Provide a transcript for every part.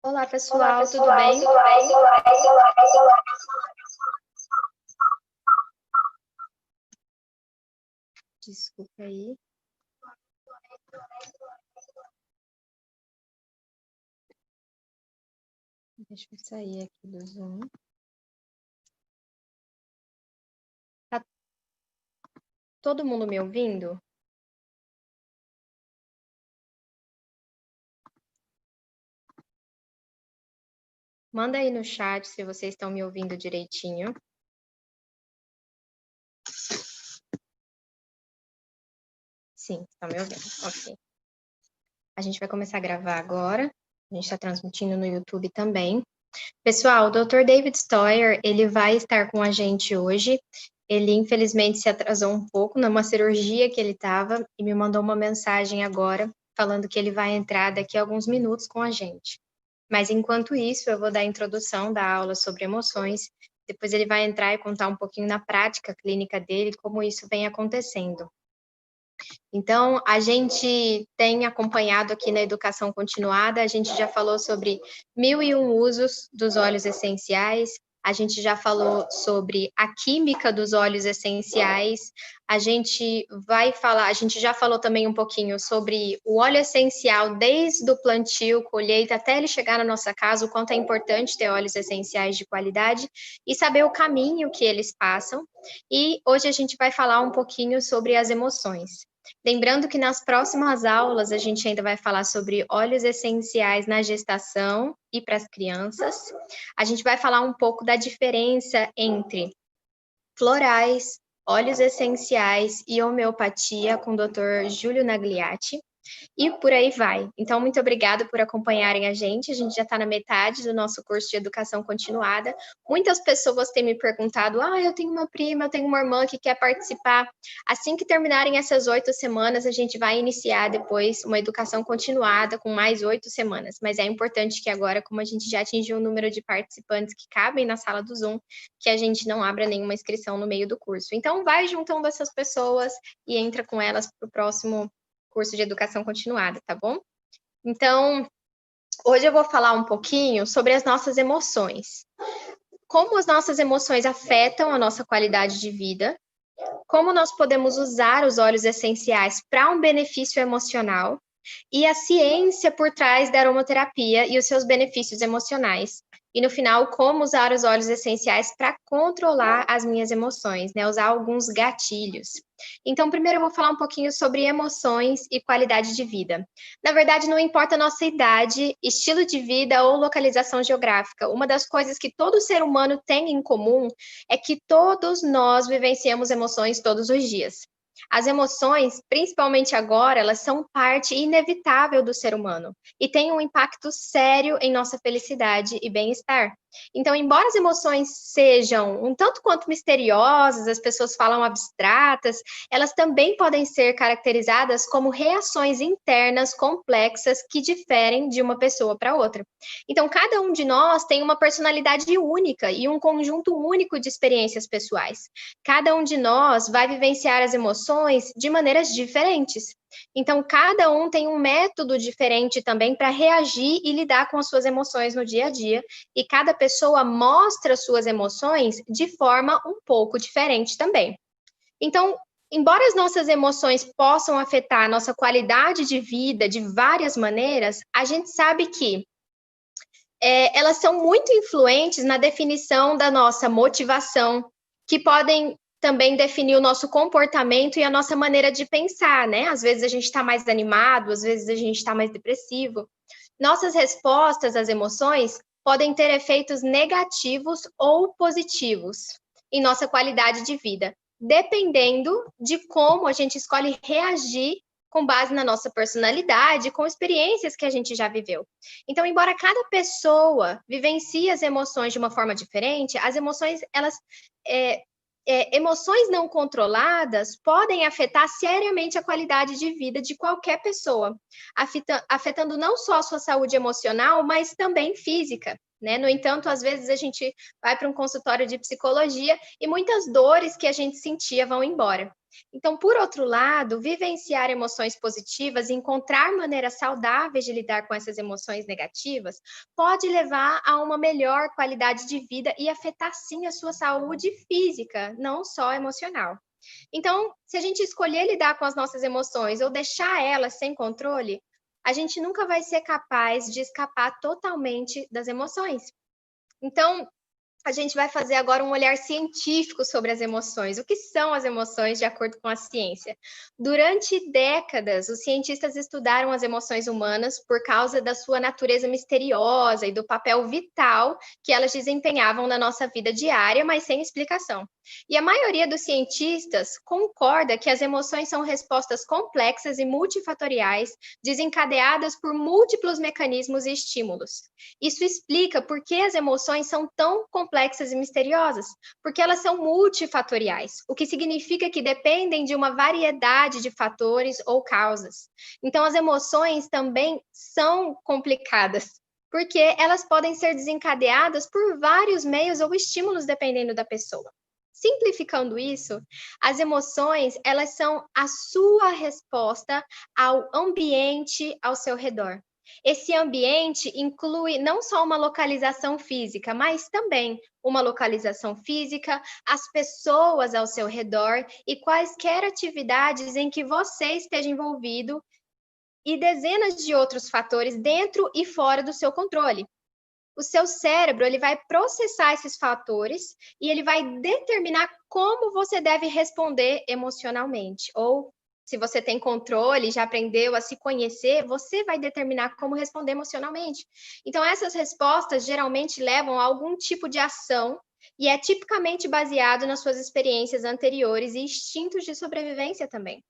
Olá, Olá, pessoal, tudo pessoal, bem? tudo bem? Desculpa aí. Deixa eu sair aqui do Zoom. Tá todo mundo me ouvindo? Manda aí no chat se vocês estão me ouvindo direitinho. Sim, estão me ouvindo. Ok. A gente vai começar a gravar agora. A gente está transmitindo no YouTube também. Pessoal, o Dr. David Stoyer, ele vai estar com a gente hoje. Ele, infelizmente, se atrasou um pouco numa cirurgia que ele estava e me mandou uma mensagem agora falando que ele vai entrar daqui a alguns minutos com a gente. Mas, enquanto isso, eu vou dar a introdução da aula sobre emoções. Depois ele vai entrar e contar um pouquinho na prática clínica dele, como isso vem acontecendo. Então, a gente tem acompanhado aqui na educação continuada, a gente já falou sobre 1001 usos dos óleos essenciais, a gente já falou sobre a química dos óleos essenciais, a gente já falou também um pouquinho sobre o óleo essencial desde o plantio, colheita, até ele chegar na nossa casa, o quanto é importante ter óleos essenciais de qualidade e saber o caminho que eles passam. E hoje a gente vai falar um pouquinho sobre as emoções. Lembrando que nas próximas aulas a gente ainda vai falar sobre óleos essenciais na gestação e para as crianças. A gente vai falar um pouco da diferença entre florais, óleos essenciais e homeopatia com o Dr. Júlio Nagliatti. E por aí vai. Então, muito obrigada por acompanharem a gente. A gente já está na metade do nosso curso de educação continuada. Muitas pessoas têm me perguntado: eu tenho uma prima, eu tenho uma irmã que quer participar. Assim que terminarem essas 8 semanas, a gente vai iniciar depois uma educação continuada com mais 8 semanas. Mas é importante que agora, como a gente já atingiu o número de participantes que cabem na sala do Zoom, que a gente não abra nenhuma inscrição no meio do curso. Então, vai juntando essas pessoas e entra com elas para o próximo curso de educação continuada, tá bom? Então, hoje eu vou falar um pouquinho sobre as nossas emoções. Como as nossas emoções afetam a nossa qualidade de vida, como nós podemos usar os óleos essenciais para um benefício emocional e a ciência por trás da aromaterapia e os seus benefícios emocionais. E no final, como usar os óleos essenciais para controlar as minhas emoções, né? Usar alguns gatilhos. Então, primeiro eu vou falar um pouquinho sobre emoções e qualidade de vida. Na verdade, não importa a nossa idade, estilo de vida ou localização geográfica. Uma das coisas que todo ser humano tem em comum é que todos nós vivenciamos emoções todos os dias. As emoções, principalmente agora, elas são parte inevitável do ser humano e têm um impacto sério em nossa felicidade e bem-estar. Então, embora as emoções sejam um tanto quanto misteriosas, as pessoas falam abstratas, elas também podem ser caracterizadas como reações internas complexas que diferem de uma pessoa para outra. Então, cada um de nós tem uma personalidade única e um conjunto único de experiências pessoais. Cada um de nós vai vivenciar as emoções de maneiras diferentes. Então, cada um tem um método diferente também para reagir e lidar com as suas emoções no dia a dia, e cada pessoa mostra suas emoções de forma um pouco diferente também. Então, embora as nossas emoções possam afetar a nossa qualidade de vida de várias maneiras, a gente sabe que elas são muito influentes na definição da nossa motivação, que podem também definir o nosso comportamento e a nossa maneira de pensar, né? Às vezes a gente está mais animado, às vezes a gente está mais depressivo. Nossas respostas às emoções podem ter efeitos negativos ou positivos em nossa qualidade de vida, dependendo de como a gente escolhe reagir com base na nossa personalidade, com experiências que a gente já viveu. Então, embora cada pessoa vivencie as emoções de uma forma diferente, as emoções, emoções não controladas podem afetar seriamente a qualidade de vida de qualquer pessoa, afetando não só a sua saúde emocional, mas também física. Né? No entanto, às vezes a gente vai para um consultório de psicologia e muitas dores que a gente sentia vão embora. Então, por outro lado, vivenciar emoções positivas e encontrar maneiras saudáveis de lidar com essas emoções negativas pode levar a uma melhor qualidade de vida e afetar, sim, a sua saúde física, não só emocional. Então, se a gente escolher lidar com as nossas emoções ou deixar elas sem controle, a gente nunca vai ser capaz de escapar totalmente das emoções. Então, a gente vai fazer agora um olhar científico sobre as emoções. O que são as emoções de acordo com a ciência? Durante décadas, os cientistas estudaram as emoções humanas por causa da sua natureza misteriosa e do papel vital que elas desempenhavam na nossa vida diária, mas sem explicação. E a maioria dos cientistas concorda que as emoções são respostas complexas e multifatoriais, desencadeadas por múltiplos mecanismos e estímulos. Isso explica por que as emoções são tão complexas e misteriosas, porque elas são multifatoriais, o que significa que dependem de uma variedade de fatores ou causas. Então, as emoções também são complicadas, porque elas podem ser desencadeadas por vários meios ou estímulos dependendo da pessoa. Simplificando isso, as emoções, elas são a sua resposta ao ambiente ao seu redor. Esse ambiente inclui não só uma localização física, mas também uma localização física, as pessoas ao seu redor e quaisquer atividades em que você esteja envolvido e dezenas de outros fatores dentro e fora do seu controle. O seu cérebro, ele vai processar esses fatores e ele vai determinar como você deve responder emocionalmente. Ou, se você tem controle, já aprendeu a se conhecer, você vai determinar como responder emocionalmente. Então, essas respostas geralmente levam a algum tipo de ação e é tipicamente baseado nas suas experiências anteriores e instintos de sobrevivência também.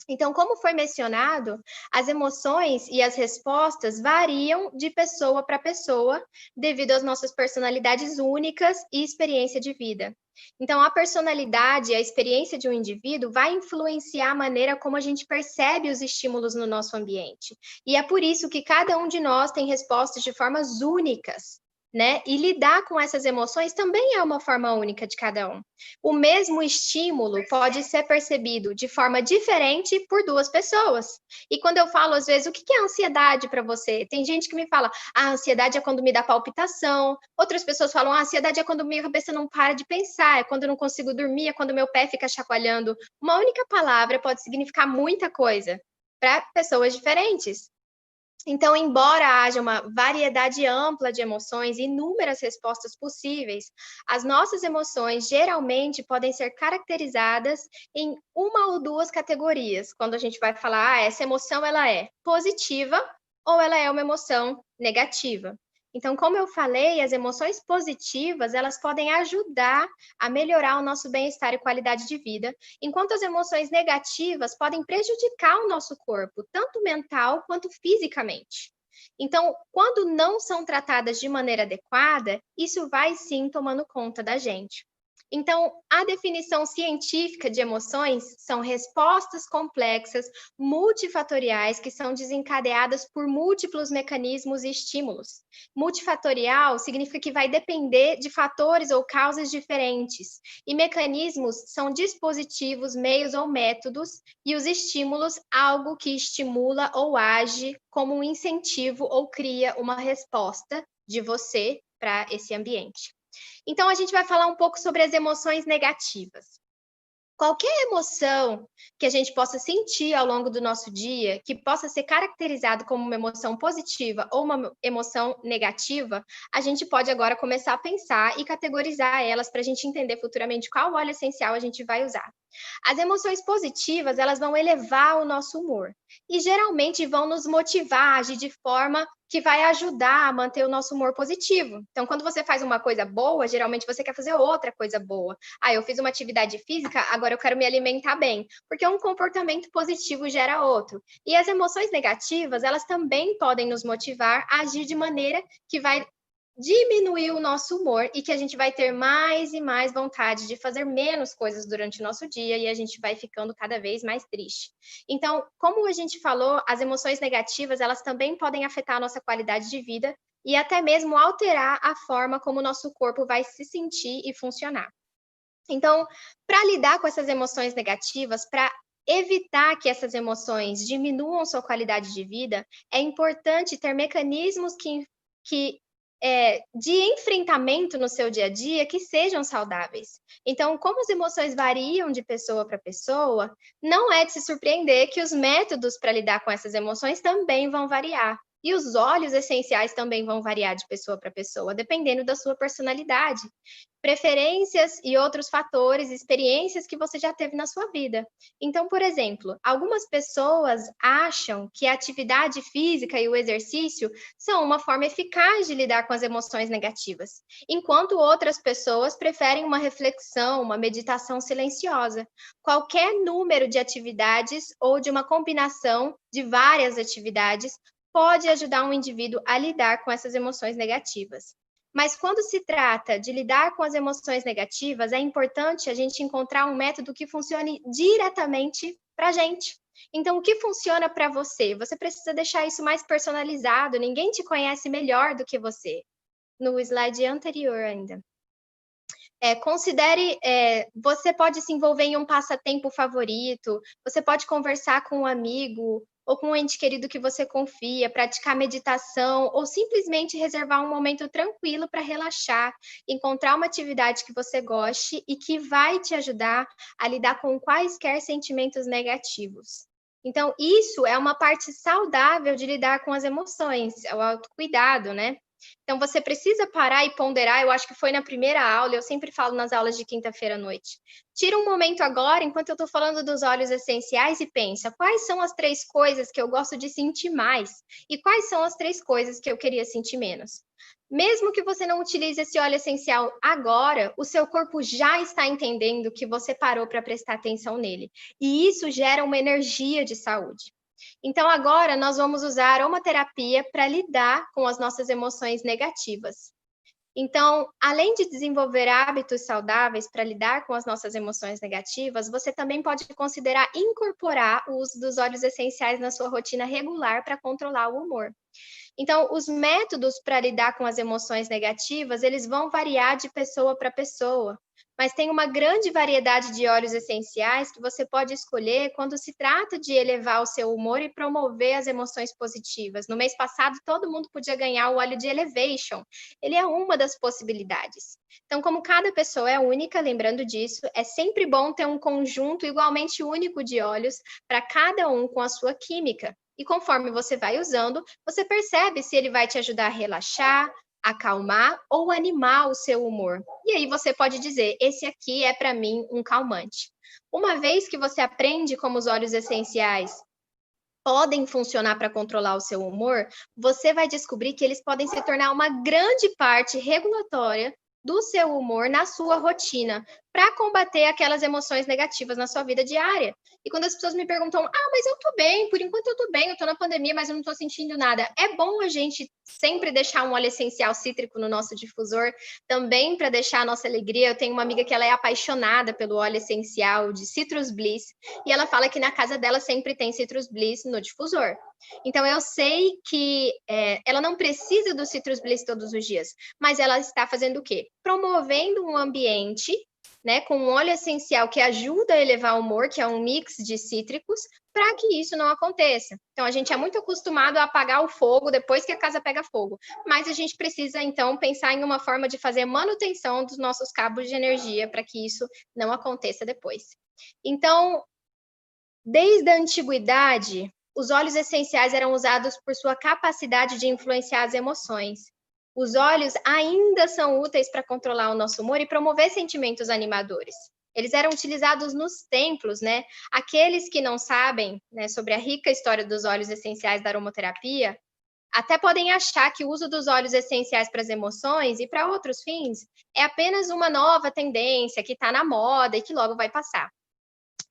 Então, como foi mencionado, as emoções e as respostas variam de pessoa para pessoa devido às nossas personalidades únicas e experiência de vida. Então, a personalidade e a experiência de um indivíduo vai influenciar a maneira como a gente percebe os estímulos no nosso ambiente. E é por isso que cada um de nós tem respostas de formas únicas, né? E lidar com essas emoções também é uma forma única de cada um. O mesmo estímulo pode ser percebido de forma diferente por duas pessoas. E quando eu falo, às vezes, o que é ansiedade para você? Tem gente que me fala, a ansiedade é quando me dá palpitação. Outras pessoas falam, a ansiedade é quando minha cabeça não para de pensar, é quando eu não consigo dormir, é quando meu pé fica chacoalhando. Uma única palavra pode significar muita coisa para pessoas diferentes. Então, embora haja uma variedade ampla de emoções e inúmeras respostas possíveis, as nossas emoções geralmente podem ser caracterizadas em uma ou duas categorias. Quando a gente vai falar, essa emoção ela é positiva ou ela é uma emoção negativa. Então, como eu falei, as emoções positivas, elas podem ajudar a melhorar o nosso bem-estar e qualidade de vida, enquanto as emoções negativas podem prejudicar o nosso corpo, tanto mental quanto fisicamente. Então, quando não são tratadas de maneira adequada, isso vai sim tomando conta da gente. Então, a definição científica de emoções são respostas complexas, multifatoriais, que são desencadeadas por múltiplos mecanismos e estímulos. Multifatorial significa que vai depender de fatores ou causas diferentes. E mecanismos são dispositivos, meios ou métodos, e os estímulos, algo que estimula ou age como um incentivo ou cria uma resposta de você para esse ambiente. Então, a gente vai falar um pouco sobre as emoções negativas. Qualquer emoção que a gente possa sentir ao longo do nosso dia, que possa ser caracterizado como uma emoção positiva ou uma emoção negativa, a gente pode agora começar a pensar e categorizar elas para a gente entender futuramente qual óleo essencial a gente vai usar. As emoções positivas, elas vão elevar o nosso humor e geralmente vão nos motivar a agir de forma que vai ajudar a manter o nosso humor positivo. Então, quando você faz uma coisa boa, geralmente você quer fazer outra coisa boa. Ah, eu fiz uma atividade física, agora eu quero me alimentar bem, porque um comportamento positivo gera outro. E as emoções negativas, elas também podem nos motivar a agir de maneira que vai diminuir o nosso humor e que a gente vai ter mais e mais vontade de fazer menos coisas durante o nosso dia e a gente vai ficando cada vez mais triste. Então, como a gente falou, as emoções negativas, elas também podem afetar a nossa qualidade de vida e até mesmo alterar a forma como o nosso corpo vai se sentir e funcionar. Então, para lidar com essas emoções negativas, para evitar que essas emoções diminuam sua qualidade de vida, é importante ter mecanismos de enfrentamento no seu dia a dia que sejam saudáveis. Então, como as emoções variam de pessoa para pessoa, não é de se surpreender que os métodos para lidar com essas emoções também vão variar. E os óleos essenciais também vão variar de pessoa para pessoa, dependendo da sua personalidade, preferências e outros fatores, experiências que você já teve na sua vida. Então, por exemplo, algumas pessoas acham que a atividade física e o exercício são uma forma eficaz de lidar com as emoções negativas, enquanto outras pessoas preferem uma reflexão, uma meditação silenciosa. Qualquer número de atividades ou de uma combinação de várias atividades pode ajudar um indivíduo a lidar com essas emoções negativas. Mas quando se trata de lidar com as emoções negativas, é importante a gente encontrar um método que funcione diretamente para a gente. Então, o que funciona para você? Você precisa deixar isso mais personalizado, ninguém te conhece melhor do que você. No slide anterior ainda. Você pode se envolver em um passatempo favorito, você pode conversar com um amigo ou com um ente querido que você confia, praticar meditação ou simplesmente reservar um momento tranquilo para relaxar, encontrar uma atividade que você goste e que vai te ajudar a lidar com quaisquer sentimentos negativos. Então, isso é uma parte saudável de lidar com as emoções, é o autocuidado, né? Então, você precisa parar e ponderar. Eu acho que foi na primeira aula, eu sempre falo nas aulas de quinta-feira à noite. Tira um momento agora, enquanto eu estou falando dos óleos essenciais, e pensa: quais são as 3 coisas que eu gosto de sentir mais? E quais são as 3 coisas que eu queria sentir menos? Mesmo que você não utilize esse óleo essencial agora, o seu corpo já está entendendo que você parou para prestar atenção nele. E isso gera uma energia de saúde. Então, agora nós vamos usar aromaterapia para lidar com as nossas emoções negativas. Então, além de desenvolver hábitos saudáveis para lidar com as nossas emoções negativas, você também pode considerar incorporar o uso dos óleos essenciais na sua rotina regular para controlar o humor. Então, os métodos para lidar com as emoções negativas, eles vão variar de pessoa para pessoa, mas tem uma grande variedade de óleos essenciais que você pode escolher quando se trata de elevar o seu humor e promover as emoções positivas. No mês passado, todo mundo podia ganhar o óleo de Elevation. Ele é uma das possibilidades. Então, como cada pessoa é única, lembrando disso, é sempre bom ter um conjunto igualmente único de óleos para cada um com a sua química. E conforme você vai usando, você percebe se ele vai te ajudar a relaxar, acalmar ou animar o seu humor. E aí você pode dizer: esse aqui é para mim um calmante. Uma vez que você aprende como os óleos essenciais podem funcionar para controlar o seu humor, você vai descobrir que eles podem se tornar uma grande parte regulatória do seu humor na sua rotina, para combater aquelas emoções negativas na sua vida diária. E quando as pessoas me perguntam: mas eu tô bem, por enquanto eu tô bem, eu tô na pandemia, mas eu não tô sentindo nada. É bom a gente sempre deixar um óleo essencial cítrico no nosso difusor, também para deixar a nossa alegria. Eu tenho uma amiga que ela é apaixonada pelo óleo essencial de Citrus Bliss, e ela fala que na casa dela sempre tem Citrus Bliss no difusor. Então, eu sei que ela não precisa do Citrus Bliss todos os dias, mas ela está fazendo o quê? Promovendo um ambiente, né, com um óleo essencial que ajuda a elevar o humor, que é um mix de cítricos, para que isso não aconteça. Então, a gente é muito acostumado a apagar o fogo depois que a casa pega fogo, mas a gente precisa, então, pensar em uma forma de fazer manutenção dos nossos cabos de energia para que isso não aconteça depois. Então, desde a antiguidade, os óleos essenciais eram usados por sua capacidade de influenciar as emoções. Os óleos ainda são úteis para controlar o nosso humor e promover sentimentos animadores. Eles eram utilizados nos templos, né? Aqueles que não sabem, né, sobre a rica história dos óleos essenciais da aromaterapia, até podem achar que o uso dos óleos essenciais para as emoções e para outros fins é apenas uma nova tendência que está na moda e que logo vai passar.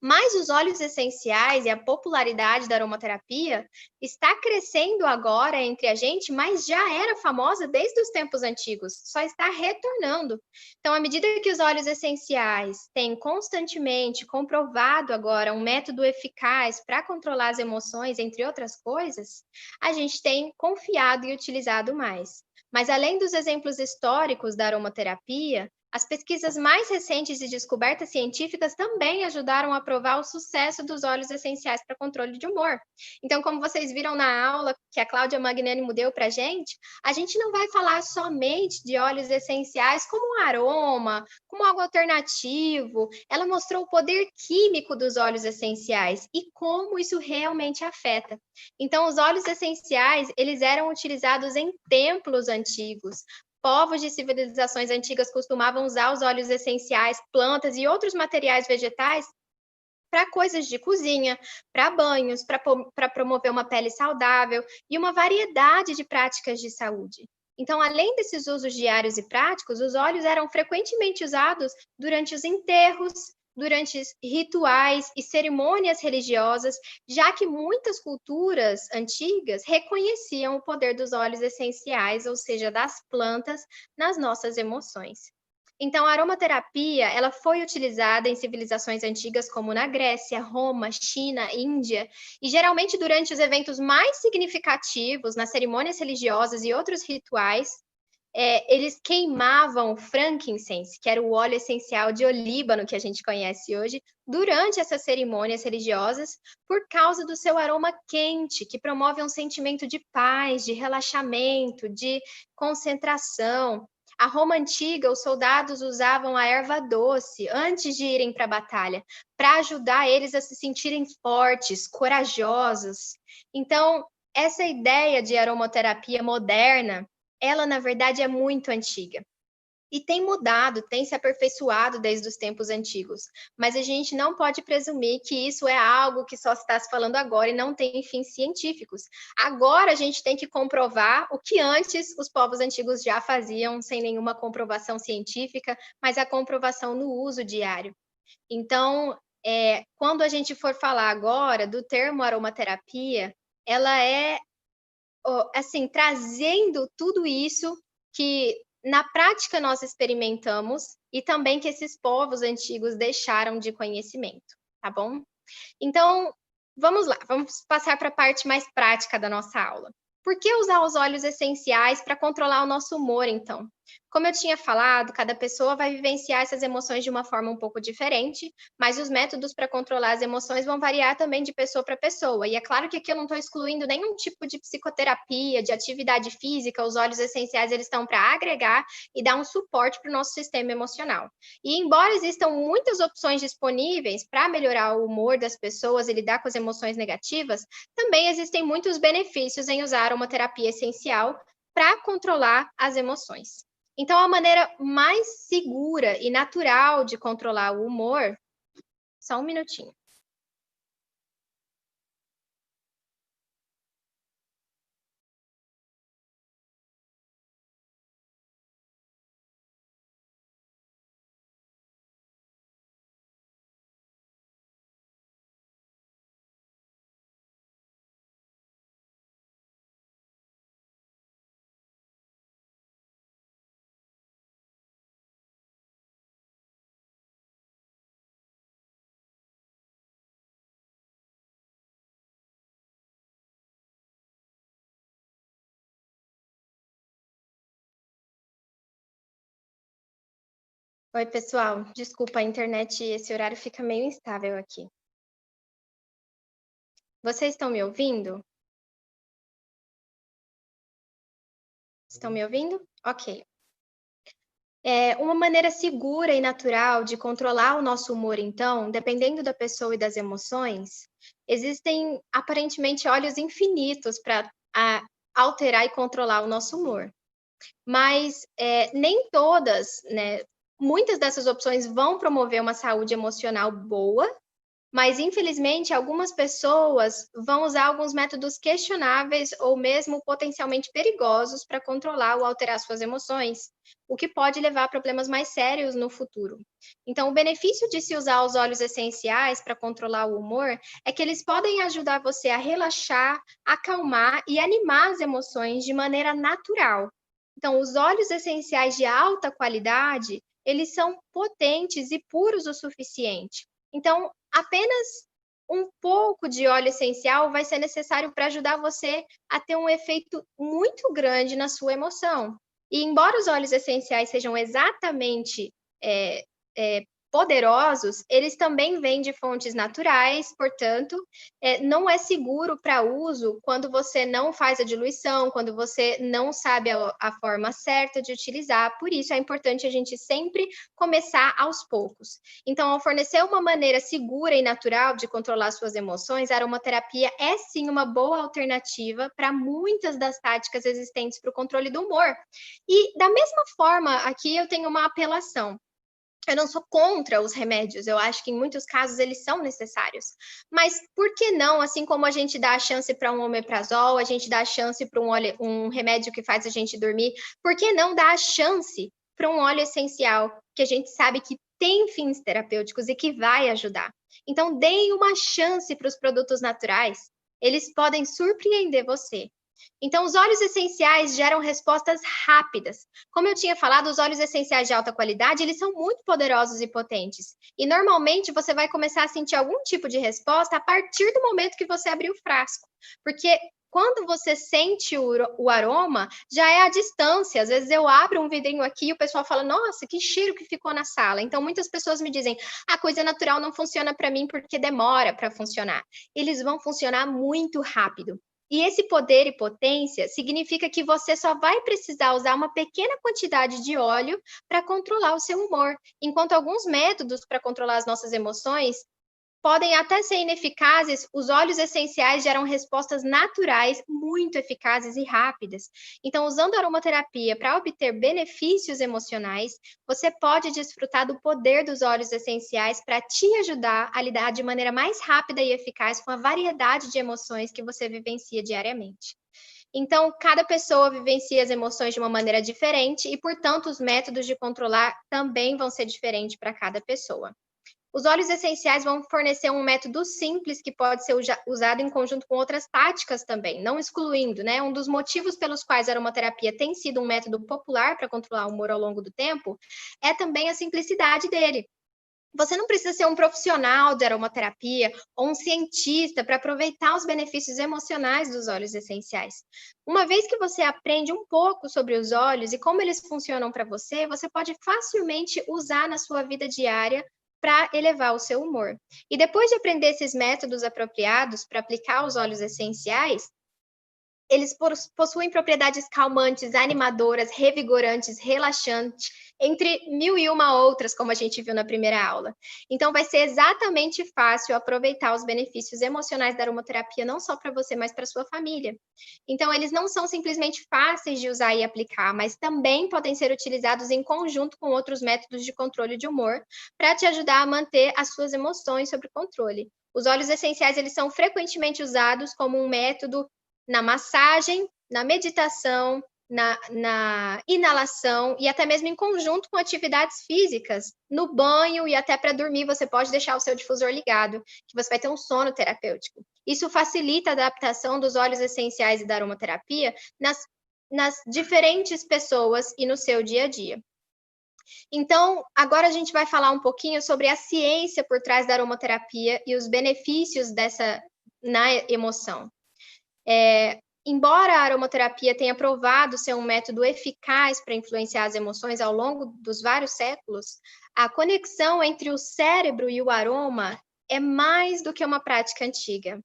Mas os óleos essenciais e a popularidade da aromaterapia está crescendo agora entre a gente, mas já era famosa desde os tempos antigos, só está retornando. Então, à medida que os óleos essenciais têm constantemente comprovado agora um método eficaz para controlar as emoções, entre outras coisas, a gente tem confiado e utilizado mais. Mas além dos exemplos históricos da aromaterapia, As pesquisas mais recentes e descobertas científicas também ajudaram a provar o sucesso dos óleos essenciais para controle de humor. Então, como vocês viram na aula que a Cláudia Magnânimo deu para a gente não vai falar somente de óleos essenciais como um aroma, como algo alternativo. Ela mostrou o poder químico dos óleos essenciais e como isso realmente afeta. Então, os óleos essenciais, eles eram utilizados em templos antigos. Povos de civilizações antigas costumavam usar os óleos essenciais, plantas e outros materiais vegetais para coisas de cozinha, para banhos, para promover uma pele saudável e uma variedade de práticas de saúde. Então, além desses usos diários e práticos, os óleos eram frequentemente usados durante os enterros, durante rituais e cerimônias religiosas, já que muitas culturas antigas reconheciam o poder dos óleos essenciais, ou seja, das plantas, nas nossas emoções. Então, a aromaterapia, ela foi utilizada em civilizações antigas como na Grécia, Roma, China, Índia, e geralmente durante os eventos mais significativos, nas cerimônias religiosas e outros rituais, eles queimavam frankincense, que era o óleo essencial de olíbano que a gente conhece hoje, durante essas cerimônias religiosas, por causa do seu aroma quente, que promove um sentimento de paz, de relaxamento, de concentração. A Roma antiga, os soldados usavam a erva doce antes de irem para a batalha, para ajudar eles a se sentirem fortes, corajosos. Então, essa ideia de aromaterapia moderna, ela, na verdade, é muito antiga. E tem mudado, tem se aperfeiçoado desde os tempos antigos. Mas a gente não pode presumir que isso é algo que só está se falando agora e não tem fins científicos. Agora a gente tem que comprovar o que antes os povos antigos já faziam, sem nenhuma comprovação científica, mas a comprovação no uso diário. Então, quando a gente for falar agora do termo aromaterapia, ela é assim, trazendo tudo isso que na prática nós experimentamos e também que esses povos antigos deixaram de conhecimento, tá bom? Então, vamos lá, vamos passar para a parte mais prática da nossa aula. Por que usar os óleos essenciais para controlar o nosso humor, então? Como eu tinha falado, cada pessoa vai vivenciar essas emoções de uma forma um pouco diferente, mas os métodos para controlar as emoções vão variar também de pessoa para pessoa. E é claro que aqui eu não estou excluindo nenhum tipo de psicoterapia, de atividade física, os óleos essenciais eles estão para agregar e dar um suporte para o nosso sistema emocional. E embora existam muitas opções disponíveis para melhorar o humor das pessoas e lidar com as emoções negativas, também existem muitos benefícios em usar a aromaterapia essencial para controlar as emoções. Então, a maneira mais segura e natural de controlar o humor... Só um minutinho. Oi, pessoal. Desculpa, a internet, esse horário fica meio instável aqui. Vocês estão me ouvindo? Estão me ouvindo? Ok. Uma maneira segura e natural de controlar o nosso humor, então, dependendo da pessoa e das emoções, existem aparentemente óleos infinitos para alterar e controlar o nosso humor. Mas nem todas, né? Muitas dessas opções vão promover uma saúde emocional boa, mas infelizmente algumas pessoas vão usar alguns métodos questionáveis ou mesmo potencialmente perigosos para controlar ou alterar suas emoções, o que pode levar a problemas mais sérios no futuro. Então, o benefício de se usar os óleos essenciais para controlar o humor é que eles podem ajudar você a relaxar, acalmar e animar as emoções de maneira natural. Então, os óleos essenciais de alta qualidade, eles são potentes e puros o suficiente. Então, apenas um pouco de óleo essencial vai ser necessário para ajudar você a ter um efeito muito grande na sua emoção. E embora os óleos essenciais sejam exatamente poderosos, eles também vêm de fontes naturais, portanto, não é seguro para uso quando você não faz a diluição, quando você não sabe a forma certa de utilizar. Por isso, é importante a gente sempre começar aos poucos. Então, ao fornecer uma maneira segura e natural de controlar suas emoções, a aromaterapia é sim uma boa alternativa para muitas das táticas existentes para o controle do humor. E, da mesma forma, aqui eu tenho uma apelação. Eu não sou contra os remédios, eu acho que em muitos casos eles são necessários. Mas por que não, assim como a gente dá a chance para um omeprazol, a gente dá a chance para um remédio que faz a gente dormir, por que não dar a chance para um óleo essencial que a gente sabe que tem fins terapêuticos e que vai ajudar? Então, deem uma chance para os produtos naturais, eles podem surpreender você. Então, os óleos essenciais geram respostas rápidas. Como eu tinha falado, os óleos essenciais de alta qualidade, eles são muito poderosos e potentes. E, normalmente, você vai começar a sentir algum tipo de resposta a partir do momento que você abrir o frasco. Porque quando você sente o aroma, já é a distância. Às vezes eu abro um vidrinho aqui e o pessoal fala, nossa, que cheiro que ficou na sala. Então, muitas pessoas me dizem, a coisa natural não funciona para mim porque demora para funcionar. Eles vão funcionar muito rápido. E esse poder e potência significa que você só vai precisar usar uma pequena quantidade de óleo para controlar o seu humor, enquanto alguns métodos para controlar as nossas emoções podem até ser ineficazes, os óleos essenciais geram respostas naturais muito eficazes e rápidas. Então, usando a aromaterapia para obter benefícios emocionais, você pode desfrutar do poder dos óleos essenciais para te ajudar a lidar de maneira mais rápida e eficaz com a variedade de emoções que você vivencia diariamente. Então, cada pessoa vivencia as emoções de uma maneira diferente e, portanto, os métodos de controlar também vão ser diferentes para cada pessoa. Os óleos essenciais vão fornecer um método simples que pode ser usado em conjunto com outras táticas também, não excluindo, né? Um dos motivos pelos quais a aromaterapia tem sido um método popular para controlar o humor ao longo do tempo é também a simplicidade dele. Você não precisa ser um profissional de aromaterapia ou um cientista para aproveitar os benefícios emocionais dos óleos essenciais. Uma vez que você aprende um pouco sobre os óleos e como eles funcionam para você, você pode facilmente usar na sua vida diária para elevar o seu humor. E depois de aprender esses métodos apropriados para aplicar os óleos essenciais, eles possuem propriedades calmantes, animadoras, revigorantes, relaxantes, entre 1001 outras, como a gente viu na primeira aula. Então, vai ser exatamente fácil aproveitar os benefícios emocionais da aromaterapia, não só para você, mas para sua família. Então, eles não são simplesmente fáceis de usar e aplicar, mas também podem ser utilizados em conjunto com outros métodos de controle de humor, para te ajudar a manter as suas emoções sob controle. Os óleos essenciais, eles são frequentemente usados como um método na massagem, na meditação, na inalação e até mesmo em conjunto com atividades físicas, no banho e até para dormir, você pode deixar o seu difusor ligado, que você vai ter um sono terapêutico. Isso facilita a adaptação dos óleos essenciais e da aromaterapia nas diferentes pessoas e no seu dia a dia. Então, agora a gente vai falar um pouquinho sobre a ciência por trás da aromaterapia e os benefícios dessa na emoção. Embora a aromaterapia tenha provado ser um método eficaz para influenciar as emoções ao longo dos vários séculos, a conexão entre o cérebro e o aroma é mais do que uma prática antiga.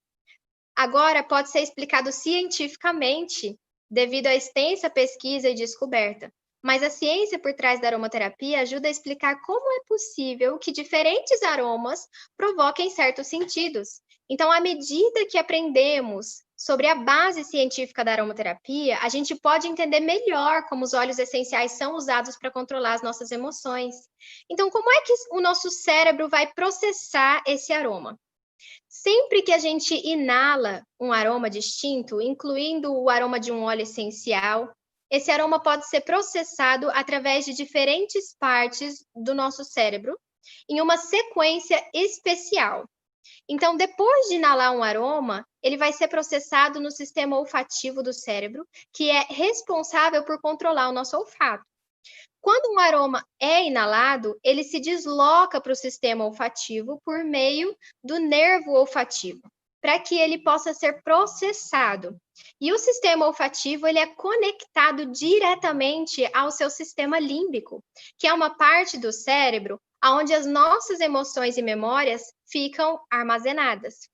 Agora pode ser explicado cientificamente devido à extensa pesquisa e descoberta, mas a ciência por trás da aromaterapia ajuda a explicar como é possível que diferentes aromas provoquem certos sentidos. Então, à medida que aprendemos sobre a base científica da aromaterapia, a gente pode entender melhor como os óleos essenciais são usados para controlar as nossas emoções. Então, como é que o nosso cérebro vai processar esse aroma? Sempre que a gente inala um aroma distinto, incluindo o aroma de um óleo essencial, esse aroma pode ser processado através de diferentes partes do nosso cérebro, em uma sequência especial. Então, depois de inalar um aroma, ele vai ser processado no sistema olfativo do cérebro, que é responsável por controlar o nosso olfato. Quando um aroma é inalado, ele se desloca para o sistema olfativo por meio do nervo olfativo, para que ele possa ser processado. E o sistema olfativo, ele é conectado diretamente ao seu sistema límbico, que é uma parte do cérebro onde as nossas emoções e memórias ficam armazenadas.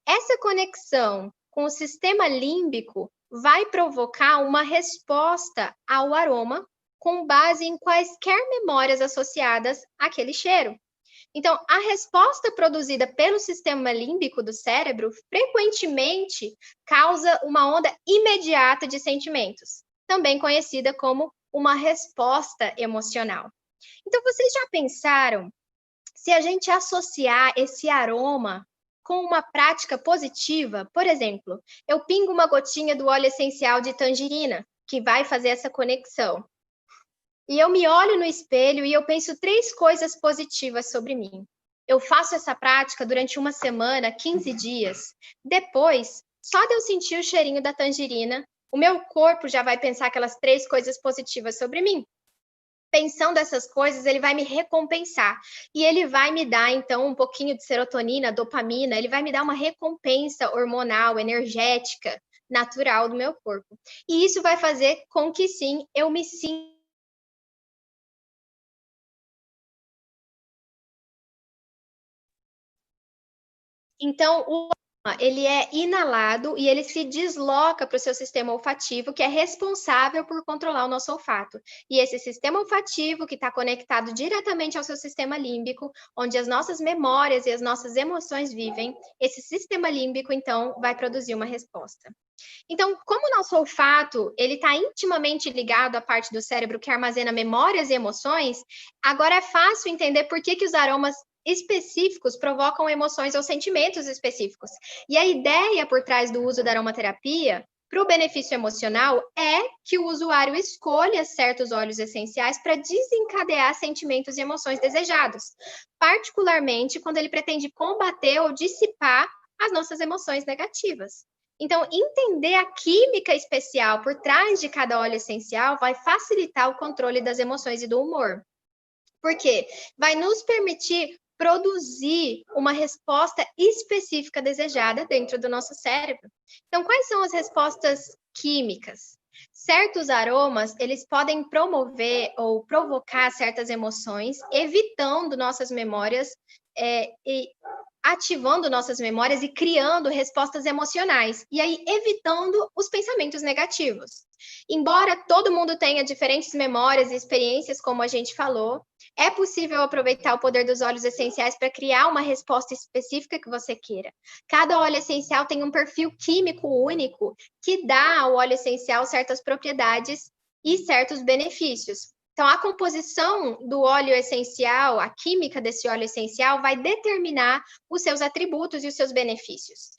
Essa conexão com o sistema límbico vai provocar uma resposta ao aroma com base em quaisquer memórias associadas àquele cheiro. Então, a resposta produzida pelo sistema límbico do cérebro frequentemente causa uma onda imediata de sentimentos, também conhecida como uma resposta emocional. Então, vocês já pensaram se a gente associar esse aroma com uma prática positiva? Por exemplo, eu pingo uma gotinha do óleo essencial de tangerina, que vai fazer essa conexão. E eu me olho no espelho e eu penso 3 coisas positivas sobre mim. Eu faço essa prática durante uma semana, 15 dias. Depois, só de eu sentir o cheirinho da tangerina, o meu corpo já vai pensar aquelas 3 coisas positivas sobre mim. Pensando essas coisas, ele vai me recompensar. E ele vai me dar, então, um pouquinho de serotonina, dopamina, ele vai me dar uma recompensa hormonal, energética, natural do meu corpo. E isso vai fazer com que, sim, eu me sinta. Então, o aroma, ele é inalado e ele se desloca para o seu sistema olfativo, que é responsável por controlar o nosso olfato. E esse sistema olfativo, que está conectado diretamente ao seu sistema límbico, onde as nossas memórias e as nossas emoções vivem, esse sistema límbico, então, vai produzir uma resposta. Então, como o nosso olfato ele está intimamente ligado à parte do cérebro que armazena memórias e emoções, agora é fácil entender por que os aromas específicos provocam emoções ou sentimentos específicos. E a ideia por trás do uso da aromaterapia para o benefício emocional é que o usuário escolha certos óleos essenciais para desencadear sentimentos e emoções desejados, particularmente quando ele pretende combater ou dissipar as nossas emoções negativas. Então, entender a química especial por trás de cada óleo essencial vai facilitar o controle das emoções e do humor. Por quê? Vai nos permitir produzir uma resposta específica desejada dentro do nosso cérebro. Então, quais são as respostas químicas? Certos aromas, eles podem promover ou provocar certas emoções, evitando nossas memórias e ativando nossas memórias e criando respostas emocionais, e aí evitando os pensamentos negativos. Embora todo mundo tenha diferentes memórias e experiências, como a gente falou, é possível aproveitar o poder dos óleos essenciais para criar uma resposta específica que você queira. Cada óleo essencial tem um perfil químico único que dá ao óleo essencial certas propriedades e certos benefícios. Então, a composição do óleo essencial, a química desse óleo essencial vai determinar os seus atributos e os seus benefícios.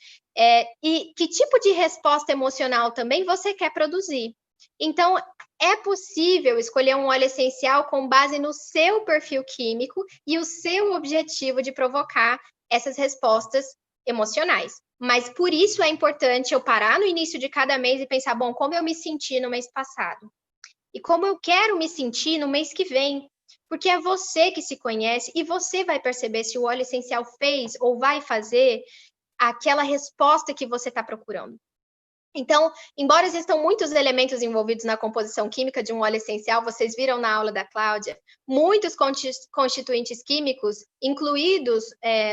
E que tipo de resposta emocional também você quer produzir. Então, é possível escolher um óleo essencial com base no seu perfil químico e o seu objetivo de provocar essas respostas emocionais. Mas por isso é importante eu parar no início de cada mês e pensar, bom, como eu me senti no mês passado? E como eu quero me sentir no mês que vem? Porque é você que se conhece e você vai perceber se o óleo essencial fez ou vai fazer aquela resposta que você está procurando. Então, embora existam muitos elementos envolvidos na composição química de um óleo essencial, vocês viram na aula da Cláudia, muitos constituintes químicos incluídos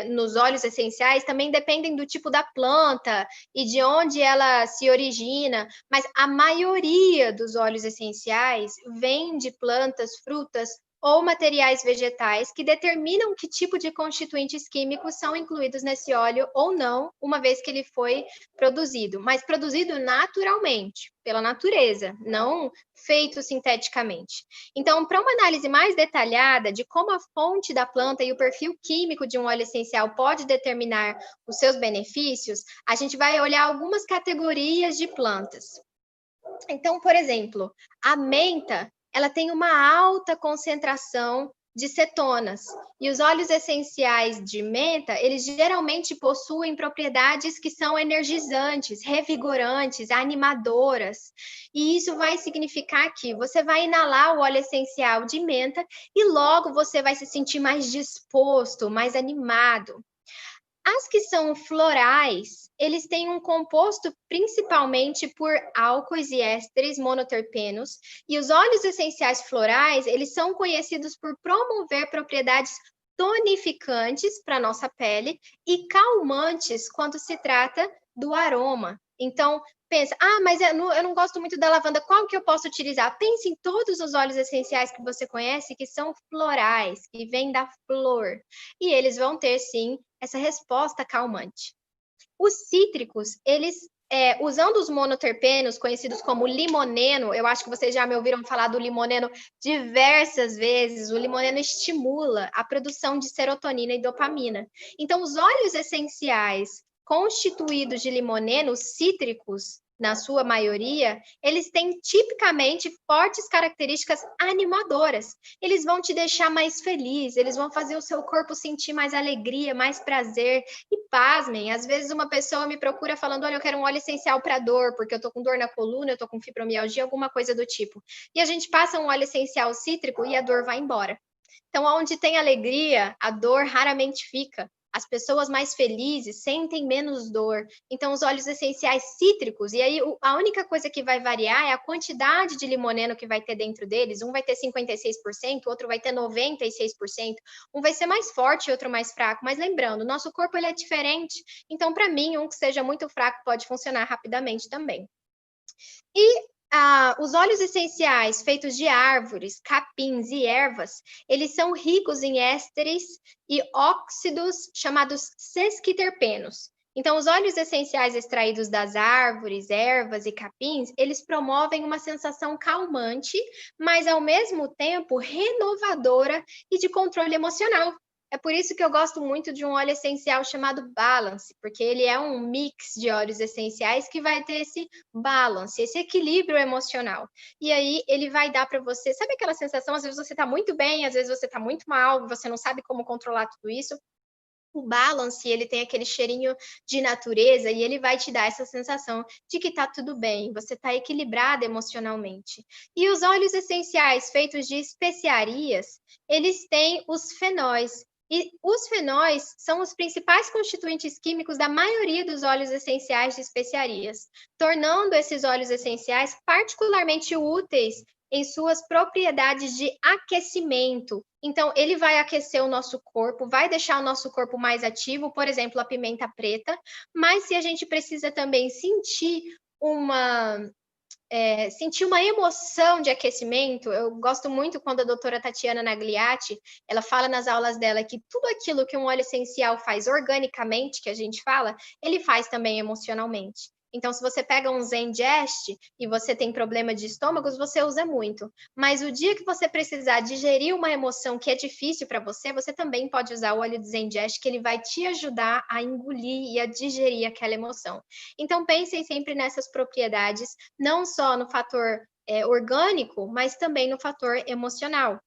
nos óleos essenciais também dependem do tipo da planta e de onde ela se origina, mas a maioria dos óleos essenciais vem de plantas, frutas ou materiais vegetais que determinam que tipo de constituintes químicos são incluídos nesse óleo ou não, uma vez que ele foi produzido, mas produzido naturalmente, pela natureza, não feito sinteticamente. Então, para uma análise mais detalhada de como a fonte da planta e o perfil químico de um óleo essencial pode determinar os seus benefícios, a gente vai olhar algumas categorias de plantas. Então, por exemplo, a menta, ela tem uma alta concentração de cetonas. E os óleos essenciais de menta, eles geralmente possuem propriedades que são energizantes, revigorantes, animadoras. E isso vai significar que você vai inalar o óleo essencial de menta e logo você vai se sentir mais disposto, mais animado. As que são florais, eles têm um composto principalmente por álcoois e ésteres monoterpenos, e os óleos essenciais florais, eles são conhecidos por promover propriedades tonificantes para a nossa pele e calmantes quando se trata do aroma. Então, pensa, mas eu não gosto muito da lavanda, qual que eu posso utilizar? Pense em todos os óleos essenciais que você conhece que são florais, que vêm da flor, e eles vão ter, sim, essa resposta calmante. Os cítricos, eles, usando os monoterpenos, conhecidos como limoneno, eu acho que vocês já me ouviram falar do limoneno diversas vezes, o limoneno estimula a produção de serotonina e dopamina. Então, os óleos essenciais constituídos de limoneno, cítricos, na sua maioria, eles têm tipicamente fortes características animadoras. Eles vão te deixar mais feliz, eles vão fazer o seu corpo sentir mais alegria, mais prazer. E pasmem, às vezes uma pessoa me procura falando, olha, eu quero um óleo essencial para dor, porque eu tô com dor na coluna, eu tô com fibromialgia, alguma coisa do tipo. E a gente passa um óleo essencial cítrico e a dor vai embora. Então, onde tem alegria, a dor raramente fica. As pessoas mais felizes sentem menos dor. Então, os óleos essenciais cítricos, e aí a única coisa que vai variar é a quantidade de limoneno que vai ter dentro deles. Um vai ter 56%, outro vai ter 96%. Um vai ser mais forte e outro mais fraco. Mas lembrando, nosso corpo ele é diferente. Então, para mim, um que seja muito fraco pode funcionar rapidamente também. E os óleos essenciais feitos de árvores, capins e ervas, eles são ricos em ésteres e óxidos chamados sesquiterpenos. Então, os óleos essenciais extraídos das árvores, ervas e capins, eles promovem uma sensação calmante, mas ao mesmo tempo renovadora e de controle emocional. É por isso que eu gosto muito de um óleo essencial chamado Balance, porque ele é um mix de óleos essenciais que vai ter esse balance, esse equilíbrio emocional. E aí ele vai dar para você, sabe aquela sensação, às vezes você está muito bem, às vezes você está muito mal, você não sabe como controlar tudo isso. O Balance, ele tem aquele cheirinho de natureza e ele vai te dar essa sensação de que tá tudo bem, você tá equilibrada emocionalmente. E os óleos essenciais feitos de especiarias, eles têm os fenóis. E os fenóis são os principais constituintes químicos da maioria dos óleos essenciais de especiarias, tornando esses óleos essenciais particularmente úteis em suas propriedades de aquecimento. Então, ele vai aquecer o nosso corpo, vai deixar o nosso corpo mais ativo, por exemplo, a pimenta preta, mas se a gente precisa também sentir uma emoção de aquecimento. Eu gosto muito quando a doutora Tatiana Nagliatti, ela fala nas aulas dela que tudo aquilo que um óleo essencial faz organicamente, que a gente fala, ele faz também emocionalmente. Então, se você pega um Zengest e você tem problema de estômago, você usa muito. Mas o dia que você precisar digerir uma emoção que é difícil para você, você também pode usar o óleo de Zengest, que ele vai te ajudar a engolir e a digerir aquela emoção. Então, pensem sempre nessas propriedades, não só no fator orgânico, mas também no fator emocional.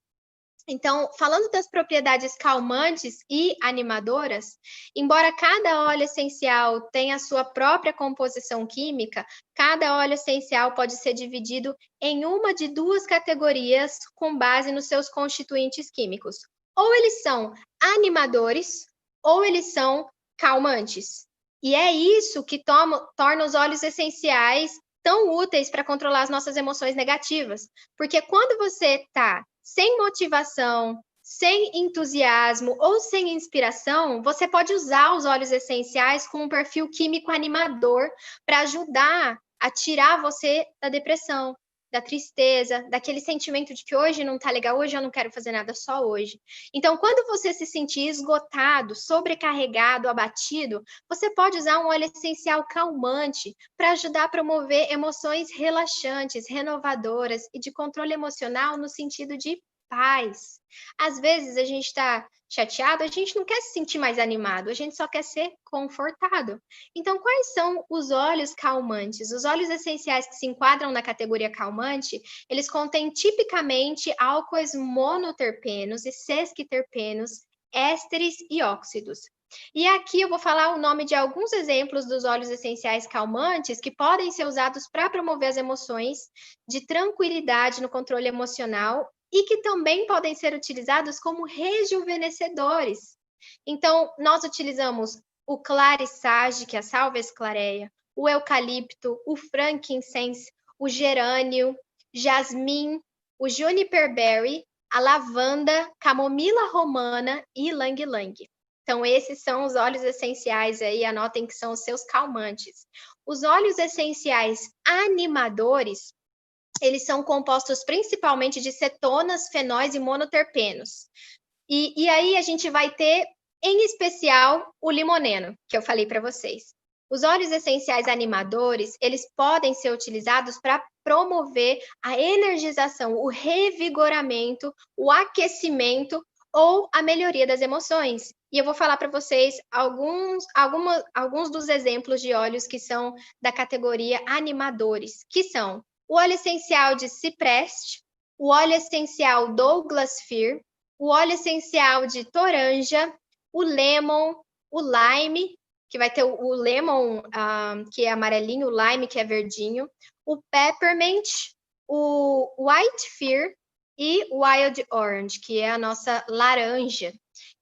Então, falando das propriedades calmantes e animadoras, embora cada óleo essencial tenha a sua própria composição química, cada óleo essencial pode ser dividido em uma de duas categorias com base nos seus constituintes químicos. Ou eles são animadores, ou eles são calmantes. E é isso que torna os óleos essenciais tão úteis para controlar as nossas emoções negativas. Porque quando você está sem motivação, sem entusiasmo ou sem inspiração, você pode usar os óleos essenciais com um perfil químico animador para ajudar a tirar você da depressão, da tristeza, daquele sentimento de que hoje não tá legal, hoje eu não quero fazer nada, só hoje. Então, quando você se sentir esgotado, sobrecarregado, abatido, você pode usar um óleo essencial calmante para ajudar a promover emoções relaxantes, renovadoras e de controle emocional no sentido de paz. Às vezes a gente está chateado, a gente não quer se sentir mais animado, a gente só quer ser confortado. Então, quais são os óleos calmantes? Os óleos essenciais que se enquadram na categoria calmante, eles contêm tipicamente álcoois monoterpenos e sesquiterpenos, ésteres e óxidos. E aqui eu vou falar o nome de alguns exemplos dos óleos essenciais calmantes que podem ser usados para promover as emoções de tranquilidade no controle emocional e que também podem ser utilizados como rejuvenescedores. Então, nós utilizamos o clarissage, que é a salvia clareia, o eucalipto, o frankincense, o gerânio, jasmim, o juniper berry, a lavanda, camomila romana e ylang-ylang. Então, esses são os óleos essenciais aí, anotem que são os seus calmantes. Os óleos essenciais animadores, eles são compostos principalmente de cetonas, fenóis e monoterpenos. E aí a gente vai ter, em especial, o limoneno, que eu falei para vocês. Os óleos essenciais animadores, eles podem ser utilizados para promover a energização, o revigoramento, o aquecimento ou a melhoria das emoções. E eu vou falar para vocês alguns dos exemplos de óleos que são da categoria animadores, que são o óleo essencial de cipreste, o óleo essencial Douglas Fir, o óleo essencial de toranja, o lemon, o lime, que vai ter o lemon, que é amarelinho, o lime, que é verdinho, o peppermint, o white fir e o wild orange, que é a nossa laranja.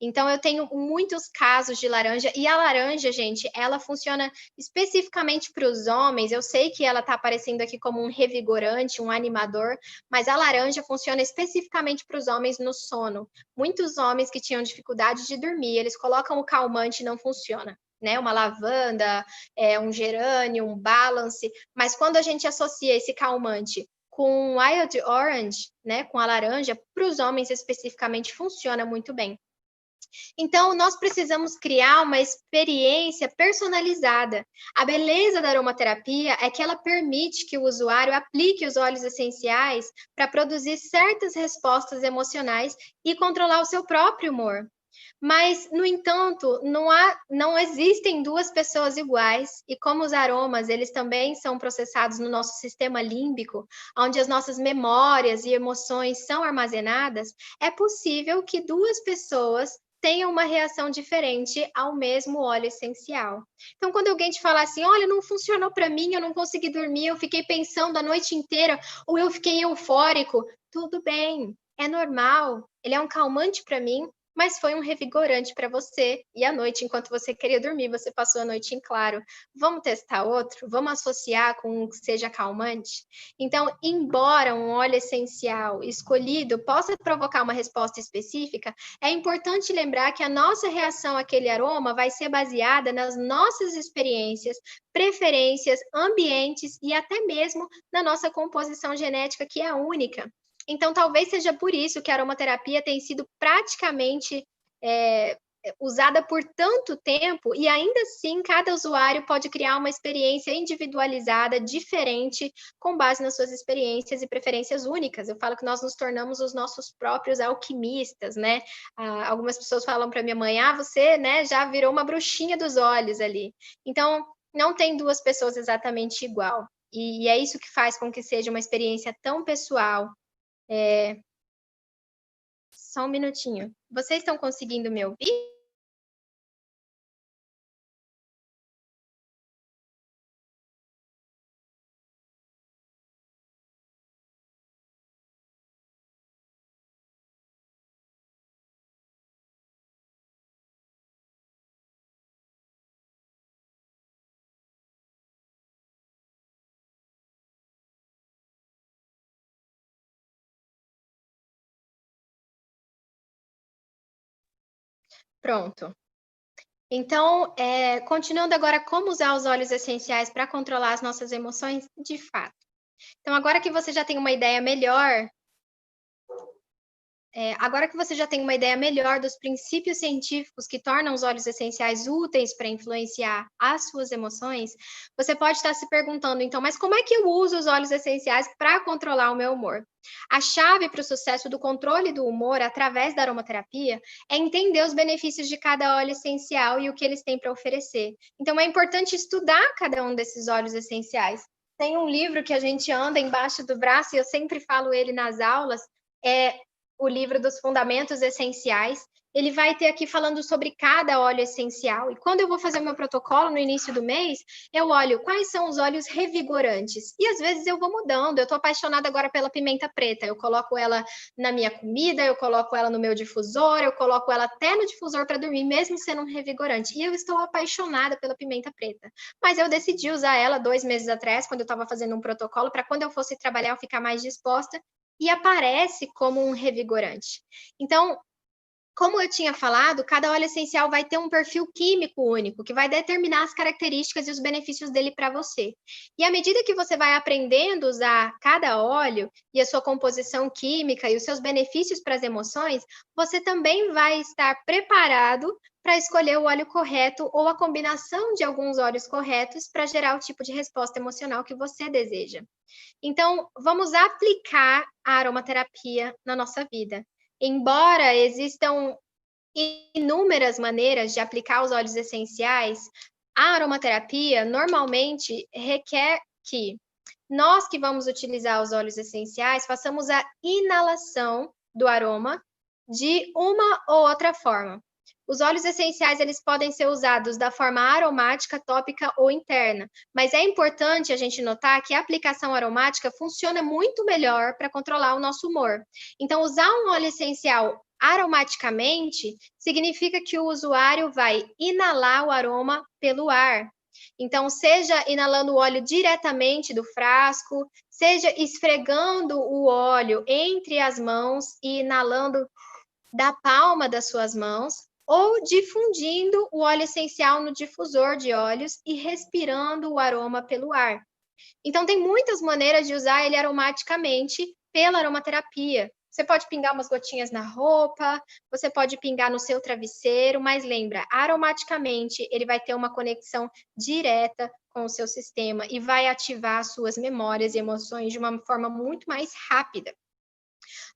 Então, eu tenho muitos casos de laranja, e a laranja, gente, ela funciona especificamente para os homens. Eu sei que ela está aparecendo aqui como um revigorante, um animador, mas a laranja funciona especificamente para os homens no sono. Muitos homens que tinham dificuldade de dormir, eles colocam o calmante e não funciona, né? Uma lavanda, um gerânio, um balance, mas quando a gente associa esse calmante com wild orange, né, com a laranja, para os homens especificamente funciona muito bem. Então, nós precisamos criar uma experiência personalizada. A beleza da aromaterapia é que ela permite que o usuário aplique os óleos essenciais para produzir certas respostas emocionais e controlar o seu próprio humor. Mas, no entanto, não existem duas pessoas iguais, e como os aromas, eles também são processados no nosso sistema límbico, onde as nossas memórias e emoções são armazenadas, é possível que duas pessoas tenham uma reação diferente ao mesmo óleo essencial. Então, quando alguém te falar assim, olha, não funcionou para mim, eu não consegui dormir, eu fiquei pensando a noite inteira, ou eu fiquei eufórico, tudo bem, é normal, ele é um calmante para mim, mas foi um revigorante para você, e à noite, enquanto você queria dormir, você passou a noite em claro. Vamos testar outro? Vamos associar com um que seja calmante? Então, embora um óleo essencial escolhido possa provocar uma resposta específica, é importante lembrar que a nossa reação àquele aroma vai ser baseada nas nossas experiências, preferências, ambientes e até mesmo na nossa composição genética, que é única. Então, talvez seja por isso que a aromaterapia tem sido praticamente usada por tanto tempo, e ainda assim cada usuário pode criar uma experiência individualizada, diferente, com base nas suas experiências e preferências únicas. Eu falo que nós nos tornamos os nossos próprios alquimistas, né? Algumas pessoas falam para minha mãe, você, né, já virou uma bruxinha dos olhos ali. Então, não tem duas pessoas exatamente igual. E é isso que faz com que seja uma experiência tão pessoal. Só um minutinho. Vocês estão conseguindo me ouvir? Pronto. Então, continuando agora, como usar os óleos essenciais para controlar as nossas emoções de fato. Então, agora que você já tem uma ideia melhor dos princípios científicos que tornam os óleos essenciais úteis para influenciar as suas emoções, você pode estar se perguntando, então, mas como é que eu uso os óleos essenciais para controlar o meu humor? A chave para o sucesso do controle do humor através da aromaterapia é entender os benefícios de cada óleo essencial e o que eles têm para oferecer. Então, é importante estudar cada um desses óleos essenciais. Tem um livro que a gente anda embaixo do braço, e eu sempre falo ele nas aulas, o livro dos Fundamentos Essenciais, ele vai ter aqui falando sobre cada óleo essencial. E quando eu vou fazer o meu protocolo no início do mês, eu olho quais são os óleos revigorantes. E às vezes eu vou mudando. Eu estou apaixonada agora pela pimenta preta. Eu coloco ela na minha comida, eu coloco ela no meu difusor, eu coloco ela até no difusor para dormir, mesmo sendo um revigorante. E eu estou apaixonada pela pimenta preta. Mas eu decidi usar ela 2 meses atrás, quando eu estava fazendo um protocolo, para quando eu fosse trabalhar eu ficar mais disposta. E aparece como um revigorante. Então, como eu tinha falado, cada óleo essencial vai ter um perfil químico único, que vai determinar as características e os benefícios dele para você. E à medida que você vai aprendendo a usar cada óleo e a sua composição química e os seus benefícios para as emoções, você também vai estar preparado para escolher o óleo correto ou a combinação de alguns óleos corretos para gerar o tipo de resposta emocional que você deseja. Então, vamos aplicar a aromaterapia na nossa vida. Embora existam inúmeras maneiras de aplicar os óleos essenciais, a aromaterapia normalmente requer que nós que vamos utilizar os óleos essenciais façamos a inalação do aroma de uma ou outra forma. Os óleos essenciais, eles podem ser usados da forma aromática, tópica ou interna, mas é importante a gente notar que a aplicação aromática funciona muito melhor para controlar o nosso humor. Então, usar um óleo essencial aromaticamente significa que o usuário vai inalar o aroma pelo ar. Então, seja inalando o óleo diretamente do frasco, seja esfregando o óleo entre as mãos e inalando da palma das suas mãos, ou difundindo o óleo essencial no difusor de óleos e respirando o aroma pelo ar. Então, tem muitas maneiras de usar ele aromaticamente pela aromaterapia. Você pode pingar umas gotinhas na roupa, você pode pingar no seu travesseiro, mas lembra, aromaticamente ele vai ter uma conexão direta com o seu sistema e vai ativar suas memórias e emoções de uma forma muito mais rápida.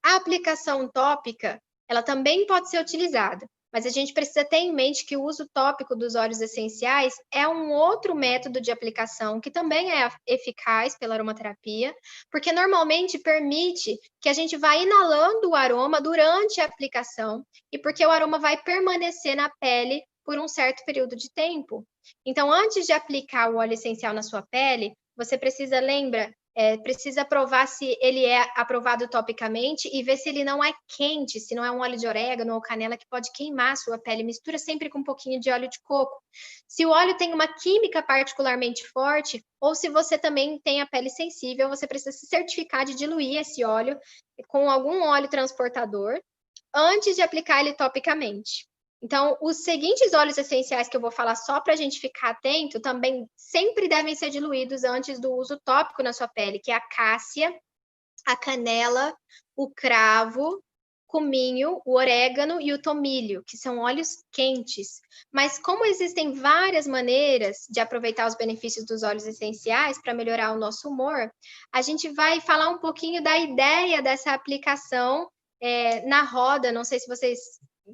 A aplicação tópica, ela também pode ser utilizada, mas a gente precisa ter em mente que o uso tópico dos óleos essenciais é um outro método de aplicação que também é eficaz pela aromaterapia, porque normalmente permite que a gente vá inalando o aroma durante a aplicação e porque o aroma vai permanecer na pele por um certo período de tempo. Então, antes de aplicar o óleo essencial na sua pele, você precisa, precisa provar se ele é aprovado topicamente e ver se ele não é quente, se não é um óleo de orégano ou canela que pode queimar a sua pele. Mistura sempre com um pouquinho de óleo de coco. Se o óleo tem uma química particularmente forte, ou se você também tem a pele sensível, você precisa se certificar de diluir esse óleo com algum óleo transportador antes de aplicar ele topicamente. Então, os seguintes óleos essenciais que eu vou falar só para a gente ficar atento também sempre devem ser diluídos antes do uso tópico na sua pele, que é a cássia, a canela, o cravo, cominho, o orégano e o tomilho, que são óleos quentes. Mas como existem várias maneiras de aproveitar os benefícios dos óleos essenciais para melhorar o nosso humor, a gente vai falar um pouquinho da ideia dessa aplicação na roda. Não sei se vocês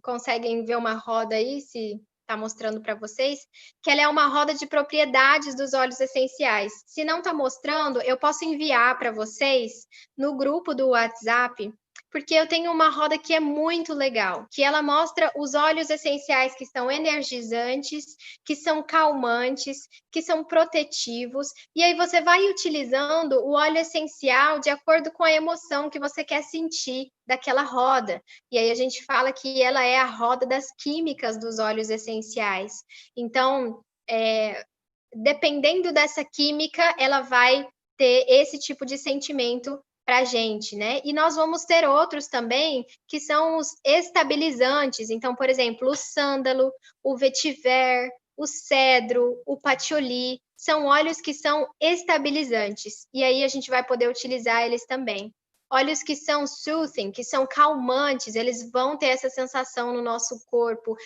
conseguem ver uma roda aí, se está mostrando para vocês, que ela é uma roda de propriedades dos óleos essenciais. Se não está mostrando, eu posso enviar para vocês no grupo do WhatsApp, porque eu tenho uma roda que é muito legal, que ela mostra os óleos essenciais que são energizantes, que são calmantes, que são protetivos, e aí você vai utilizando o óleo essencial de acordo com a emoção que você quer sentir daquela roda. E aí a gente fala que ela é a roda das químicas dos óleos essenciais. Então, dependendo dessa química, ela vai ter esse tipo de sentimento para a gente, né? E nós vamos ter outros também, que são os estabilizantes. Então, por exemplo, o sândalo, o vetiver, o cedro, o patchouli, são óleos que são estabilizantes. E aí a gente vai poder utilizar eles também. Óleos que são soothing, que são calmantes, eles vão ter essa sensação no nosso corpo.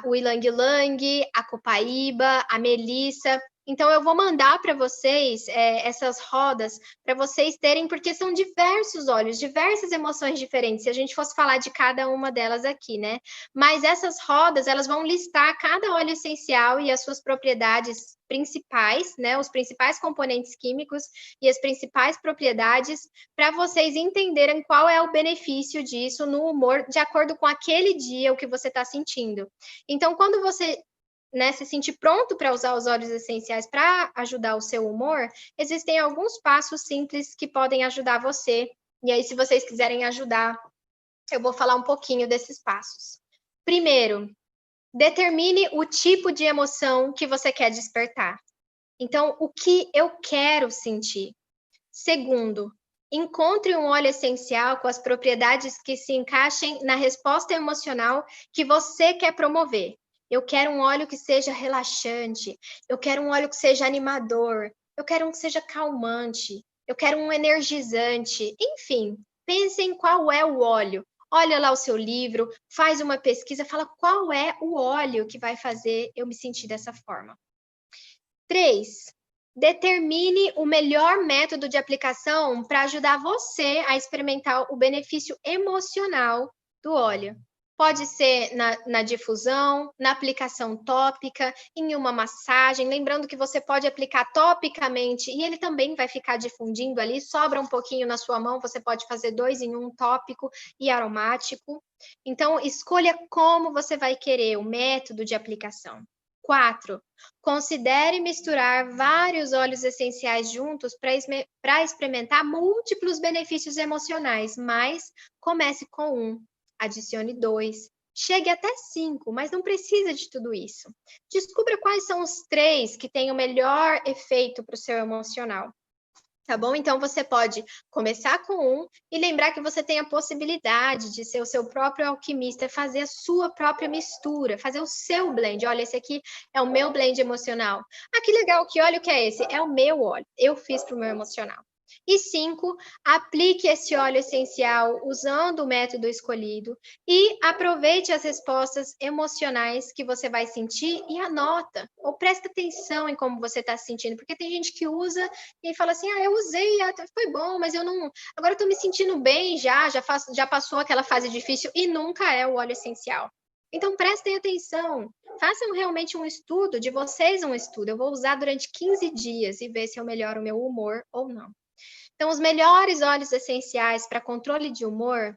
O ylang-ylang, a copaíba, a melissa. Então, eu vou mandar para vocês essas rodas para vocês terem, porque são diversos óleos, diversas emoções diferentes, se a gente fosse falar de cada uma delas aqui, né? Mas essas rodas, elas vão listar cada óleo essencial e as suas propriedades principais, né? Os principais componentes químicos e as principais propriedades, para vocês entenderem qual é o benefício disso no humor, de acordo com aquele dia, o que você está sentindo. Então, quando você se sentir pronto para usar os óleos essenciais para ajudar o seu humor, existem alguns passos simples que podem ajudar você. E aí, se vocês quiserem ajudar, eu vou falar um pouquinho desses passos. Primeiro, determine o tipo de emoção que você quer despertar. Então, o que eu quero sentir? Segundo, encontre um óleo essencial com as propriedades que se encaixem na resposta emocional que você quer promover. Eu quero um óleo que seja relaxante, eu quero um óleo que seja animador, eu quero um que seja calmante, eu quero um energizante, enfim, pense em qual é o óleo. Olha lá o seu livro, faz uma pesquisa, fala qual é o óleo que vai fazer eu me sentir dessa forma. 3. Determine o melhor método de aplicação para ajudar você a experimentar o benefício emocional do óleo. Pode ser na difusão, na aplicação tópica, em uma massagem. Lembrando que você pode aplicar topicamente e ele também vai ficar difundindo ali. Sobra um pouquinho na sua mão, você pode fazer 2 em 1, tópico e aromático. Então, escolha como você vai querer o método de aplicação. 4. Considere misturar vários óleos essenciais juntos para experimentar múltiplos benefícios emocionais, mas comece com 1, adicione 2, chegue até 5, mas não precisa de tudo isso. Descubra quais são os 3 que têm o melhor efeito para o seu emocional. Tá bom? Então, você pode começar com 1 e lembrar que você tem a possibilidade de ser o seu próprio alquimista, fazer a sua própria mistura, fazer o seu blend. Olha, esse aqui é o meu blend emocional. Ah, que legal, que óleo que é esse? É o meu óleo, eu fiz para o meu emocional. E 5, aplique esse óleo essencial usando o método escolhido e aproveite as respostas emocionais que você vai sentir e anota, ou presta atenção em como você está se sentindo, porque tem gente que usa e fala assim, eu usei, foi bom, mas eu não... Agora eu tô me sentindo bem já passou aquela fase difícil e nunca é o óleo essencial. Então, prestem atenção, façam realmente um estudo, de vocês um estudo. Eu vou usar durante 15 dias e ver se eu melhoro o meu humor ou não. Então, os melhores óleos essenciais para controle de humor,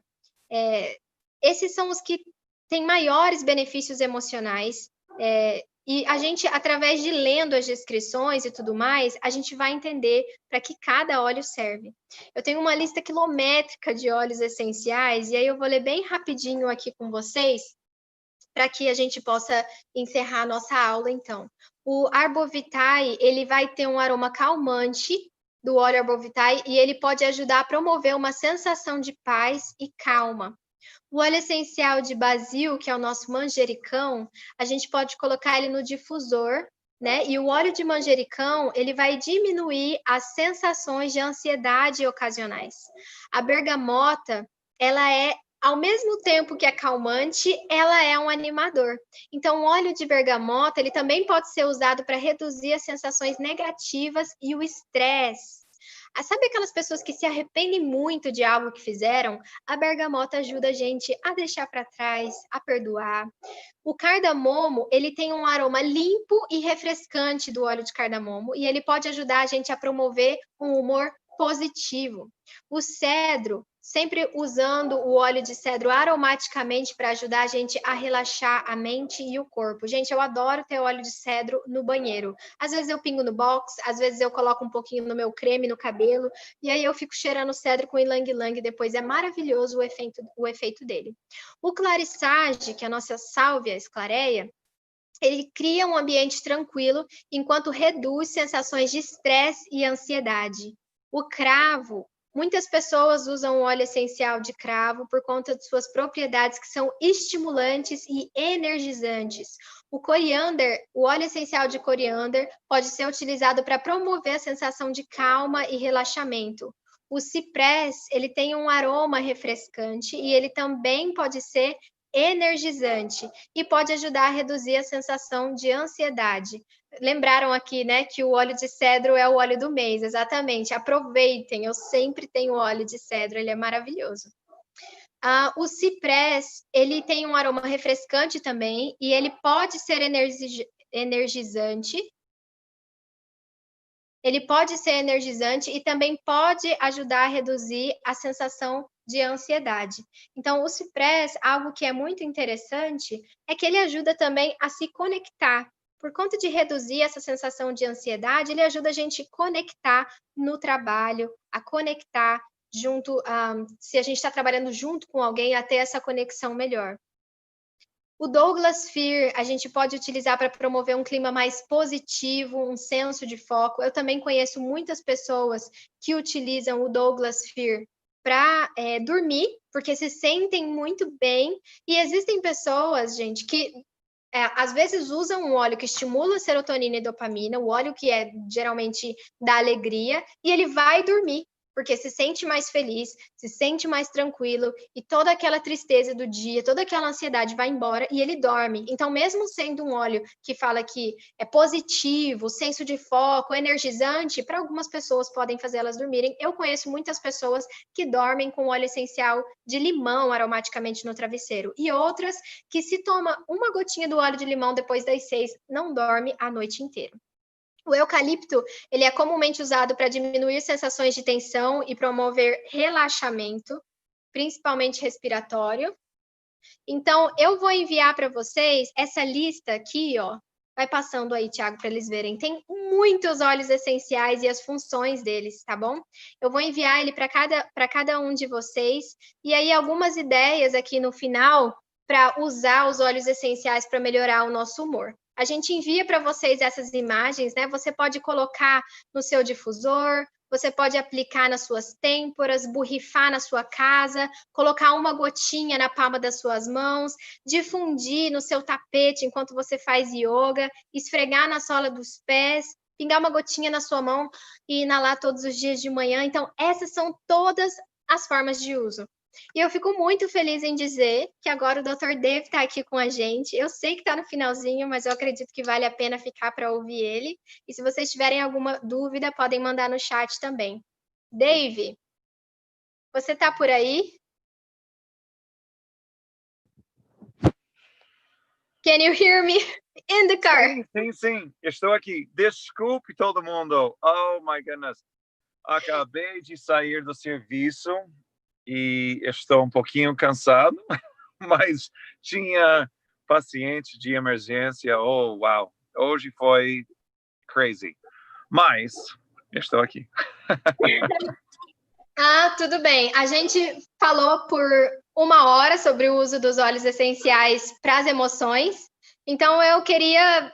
esses são os que têm maiores benefícios emocionais, e a gente, através de lendo as descrições e tudo mais, a gente vai entender para que cada óleo serve. Eu tenho uma lista quilométrica de óleos essenciais, e aí eu vou ler bem rapidinho aqui com vocês, para que a gente possa encerrar a nossa aula, então. O Arbovitae, ele vai ter um aroma calmante do óleo Arbovitae, e ele pode ajudar a promover uma sensação de paz e calma. O óleo essencial de basil, que é o nosso manjericão, a gente pode colocar ele no difusor, né? E o óleo de manjericão, ele vai diminuir as sensações de ansiedade ocasionais. A bergamota, ela é, ao mesmo tempo que é calmante, ela é um animador. Então, o óleo de bergamota, ele também pode ser usado para reduzir as sensações negativas e o estresse. Sabe aquelas pessoas que se arrependem muito de algo que fizeram? A bergamota ajuda a gente a deixar para trás, a perdoar. O cardamomo, ele tem um aroma limpo e refrescante do óleo de cardamomo e ele pode ajudar a gente a promover um humor positivo. O cedro, sempre usando o óleo de cedro aromaticamente para ajudar a gente a relaxar a mente e o corpo. Gente, eu adoro ter óleo de cedro no banheiro. Às vezes eu pingo no box, às vezes eu coloco um pouquinho no meu creme, no cabelo, e aí eu fico cheirando cedro com ilang-ilang depois. É maravilhoso o efeito dele. O clarissage, que é a nossa sálvia esclareia, ele cria um ambiente tranquilo enquanto reduz sensações de estresse e ansiedade. O cravo, muitas pessoas usam o óleo essencial de cravo por conta de suas propriedades que são estimulantes e energizantes. O coriander, o óleo essencial de coriander, pode ser utilizado para promover a sensação de calma e relaxamento. O ciprés, ele tem um aroma refrescante e ele também pode ser energizante e pode ajudar a reduzir a sensação de ansiedade. lembraram aqui, né, que o óleo de cedro é o óleo do mês, exatamente. Aproveitem, eu sempre tenho óleo de cedro, ele é maravilhoso. O ciprés, ele tem um aroma refrescante também, e ele pode ser energizante. Ele pode ser energizante e também pode ajudar a reduzir a sensação de ansiedade. Então, o ciprés, algo que é muito interessante, é que ele ajuda também a se conectar. Por conta de reduzir essa sensação de ansiedade, ele ajuda a gente a conectar no trabalho, a conectar junto, se a gente está trabalhando junto com alguém, a ter essa conexão melhor. O Douglas Fir a gente pode utilizar para promover um clima mais positivo, um senso de foco. Eu também conheço muitas pessoas que utilizam o Douglas Fir para dormir, porque se sentem muito bem. E existem pessoas, gente, que às vezes usam um óleo que estimula a serotonina e dopamina, o óleo que geralmente dá alegria, e ele vai dormir, porque se sente mais feliz, se sente mais tranquilo, e toda aquela tristeza do dia, toda aquela ansiedade vai embora e ele dorme. Então, mesmo sendo um óleo que fala que é positivo, senso de foco, energizante, para algumas pessoas podem fazer elas dormirem. Eu conheço muitas pessoas que dormem com óleo essencial de limão aromaticamente no travesseiro, e outras que se toma uma gotinha do óleo de limão depois das 6, não dorme a noite inteira. O eucalipto, ele é comumente usado para diminuir sensações de tensão e promover relaxamento, principalmente respiratório. Então, eu vou enviar para vocês essa lista aqui, ó. Vai passando aí, Thiago, para eles verem. Tem muitos óleos essenciais e as funções deles, tá bom? Eu vou enviar ele para cada um de vocês. E aí, algumas ideias aqui no final para usar os óleos essenciais para melhorar o nosso humor. A gente envia para vocês essas imagens, né? Você pode colocar no seu difusor, você pode aplicar nas suas têmporas, borrifar na sua casa, colocar uma gotinha na palma das suas mãos, difundir no seu tapete enquanto você faz yoga, esfregar na sola dos pés, pingar uma gotinha na sua mão e inalar todos os dias de manhã. Então, essas são todas as formas de uso. E eu fico muito feliz em dizer que agora o Dr. Dave está aqui com a gente. Eu sei que está no finalzinho, mas eu acredito que vale a pena ficar para ouvir ele. E se vocês tiverem alguma dúvida, podem mandar no chat também. Dave, você está por aí? Can you hear me in the car? Sim. Estou aqui. Desculpe todo mundo. Oh, my goodness. Acabei de sair do serviço e estou um pouquinho cansado, mas tinha paciente de emergência. Oh, wow. Hoje foi crazy. Mas estou aqui. Tudo bem. A gente falou por 1 hora sobre o uso dos óleos essenciais para as emoções. Então, eu queria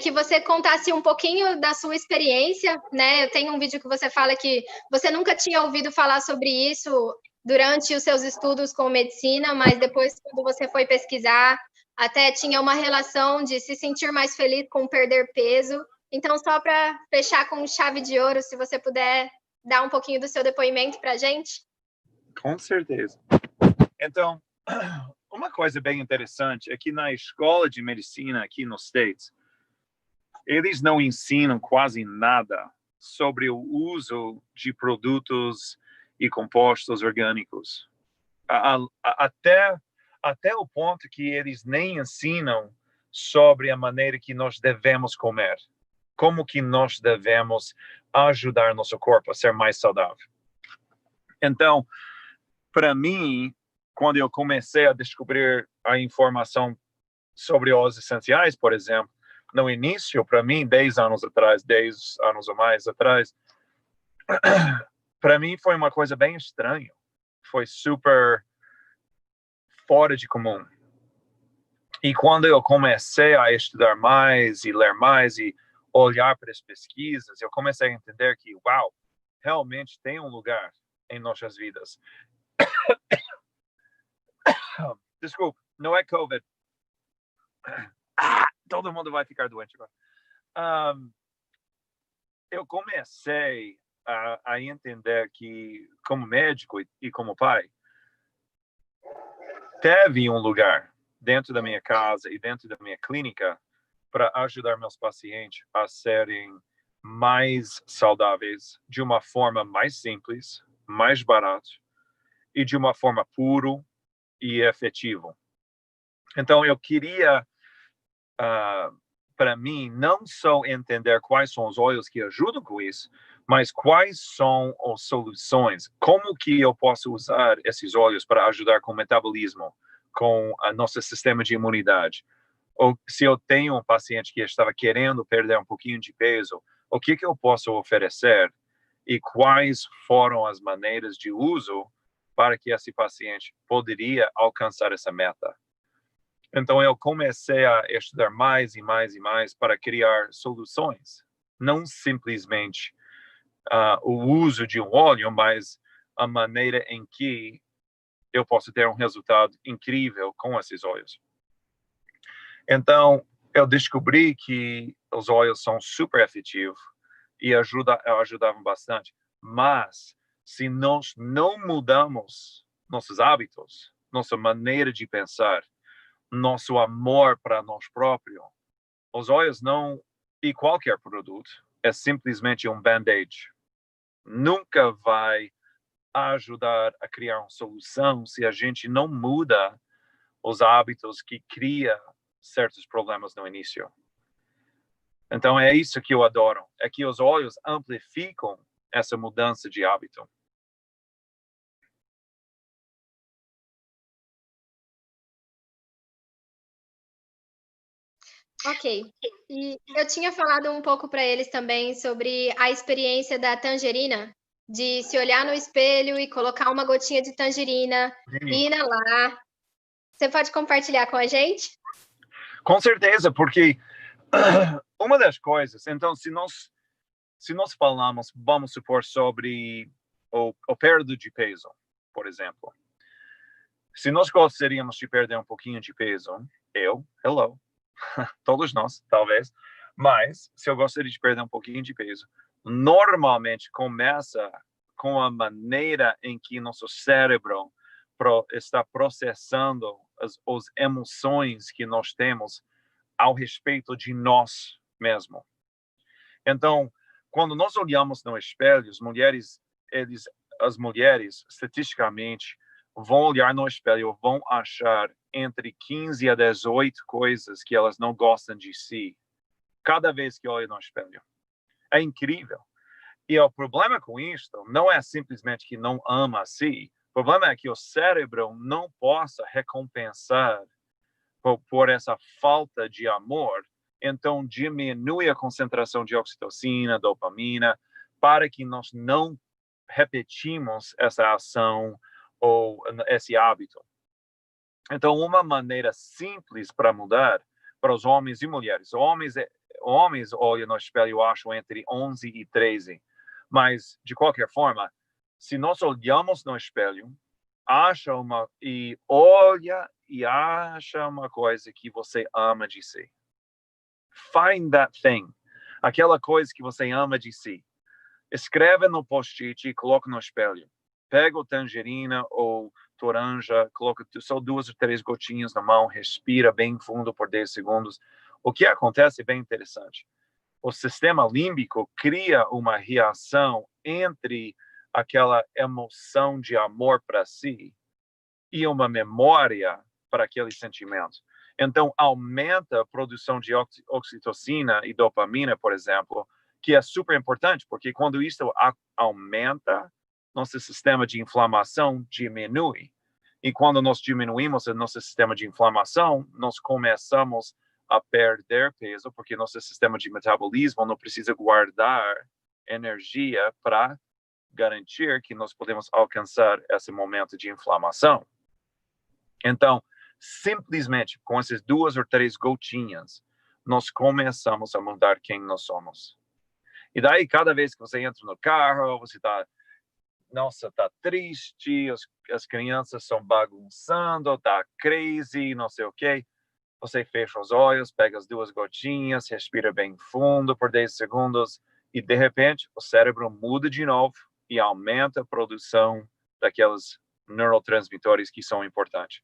que você contasse um pouquinho da sua experiência, né? Eu tenho um vídeo que você fala que você nunca tinha ouvido falar sobre isso durante os seus estudos com medicina, mas depois, quando você foi pesquisar, até tinha uma relação de se sentir mais feliz com perder peso. Então, só para fechar com chave de ouro, se você puder dar um pouquinho do seu depoimento para a gente? Com certeza. Então, uma coisa bem interessante é que na escola de medicina aqui nos States, eles não ensinam quase nada sobre o uso de produtos e compostos orgânicos. Até o ponto que eles nem ensinam sobre a maneira que nós devemos comer. Como que nós devemos ajudar nosso corpo a ser mais saudável. Então, para mim, quando eu comecei a descobrir a informação sobre óleos essenciais, por exemplo, no início, para mim, 10 anos ou mais atrás, para mim foi uma coisa bem estranha. Foi super fora de comum. E quando eu comecei a estudar mais e ler mais e olhar para as pesquisas, eu comecei a entender que, uau, realmente tem um lugar em nossas vidas. Desculpa, não é COVID. Todo mundo vai ficar doente agora. Eu comecei a entender que, como médico e como pai, teve um lugar dentro da minha casa e dentro da minha clínica para ajudar meus pacientes a serem mais saudáveis de uma forma mais simples, mais barata e de uma forma puro e efetivo. Então, eu queria, para mim, não só entender quais são os óleos que ajudam com isso, mas quais são as soluções, como que eu posso usar esses óleos para ajudar com o metabolismo, com o nosso sistema de imunidade. Ou se eu tenho um paciente que estava querendo perder um pouquinho de peso, o que eu posso oferecer e quais foram as maneiras de uso para que esse paciente poderia alcançar essa meta. Então, eu comecei a estudar mais e mais e mais para criar soluções, não simplesmente o uso de um óleo, mas a maneira em que eu posso ter um resultado incrível com esses óleos. Então, eu descobri que os óleos são super efetivos e ajudavam bastante. Mas, se nós não mudamos nossos hábitos, nossa maneira de pensar, nosso amor para nós próprios, os óleos não, e qualquer produto, é simplesmente um band-aid. Nunca vai ajudar a criar uma solução se a gente não muda os hábitos que cria certos problemas no início. Então, é isso que eu adoro, é que os óleos amplificam essa mudança de hábito. Ok. E eu tinha falado um pouco para eles também sobre a experiência da tangerina, de se olhar no espelho e colocar uma gotinha de tangerina e inalar. Você pode compartilhar com a gente? Com certeza, porque uma das coisas, então, se nós falamos, vamos supor, sobre o perda de peso, por exemplo. Se nós gostaríamos de perder um pouquinho de peso, todos nós, talvez, mas se eu gostaria de perder um pouquinho de peso, normalmente começa com a maneira em que nosso cérebro está processando as emoções que nós temos ao respeito de nós mesmos. Então, quando nós olhamos no espelho, as mulheres, estatisticamente, vão olhar no espelho, vão achar entre 15 a 18 coisas que elas não gostam de si, cada vez que olham no espelho. É incrível. E o problema com isto não é simplesmente que não ama a si, o problema é que o cérebro não possa recompensar por essa falta de amor, então diminui a concentração de oxitocina, dopamina, para que nós não repetimos essa ação ou esse hábito. Então, uma maneira simples para mudar para os homens e mulheres. Homens olham no espelho, eu acho, entre 11 e 13. Mas, de qualquer forma, se nós olhamos no espelho, olha e acha uma coisa que você ama de si. Find that thing. Aquela coisa que você ama de si. Escreve no post-it e coloca no espelho. Pega o tangerina ou toranja, coloca só 2 ou 3 gotinhas na mão, respira bem fundo por 10 segundos. O que acontece é bem interessante. O sistema límbico cria uma reação entre aquela emoção de amor para si e uma memória para aquele sentimento. Então, aumenta a produção de oxitocina e dopamina, por exemplo, que é super importante, porque quando isso aumenta, nosso sistema de inflamação diminui. E quando nós diminuímos o nosso sistema de inflamação, nós começamos a perder peso, porque nosso sistema de metabolismo não precisa guardar energia para garantir que nós podemos alcançar esse momento de inflamação. Então, simplesmente com essas 2 ou 3 gotinhas, nós começamos a mudar quem nós somos. E daí, cada vez que você entra no carro, você está triste, as crianças estão bagunçando, está crazy, não sei o quê. Você fecha os olhos, pega as 2 gotinhas, respira bem fundo por 10 segundos e, de repente, o cérebro muda de novo e aumenta a produção daqueles neurotransmissores que são importantes.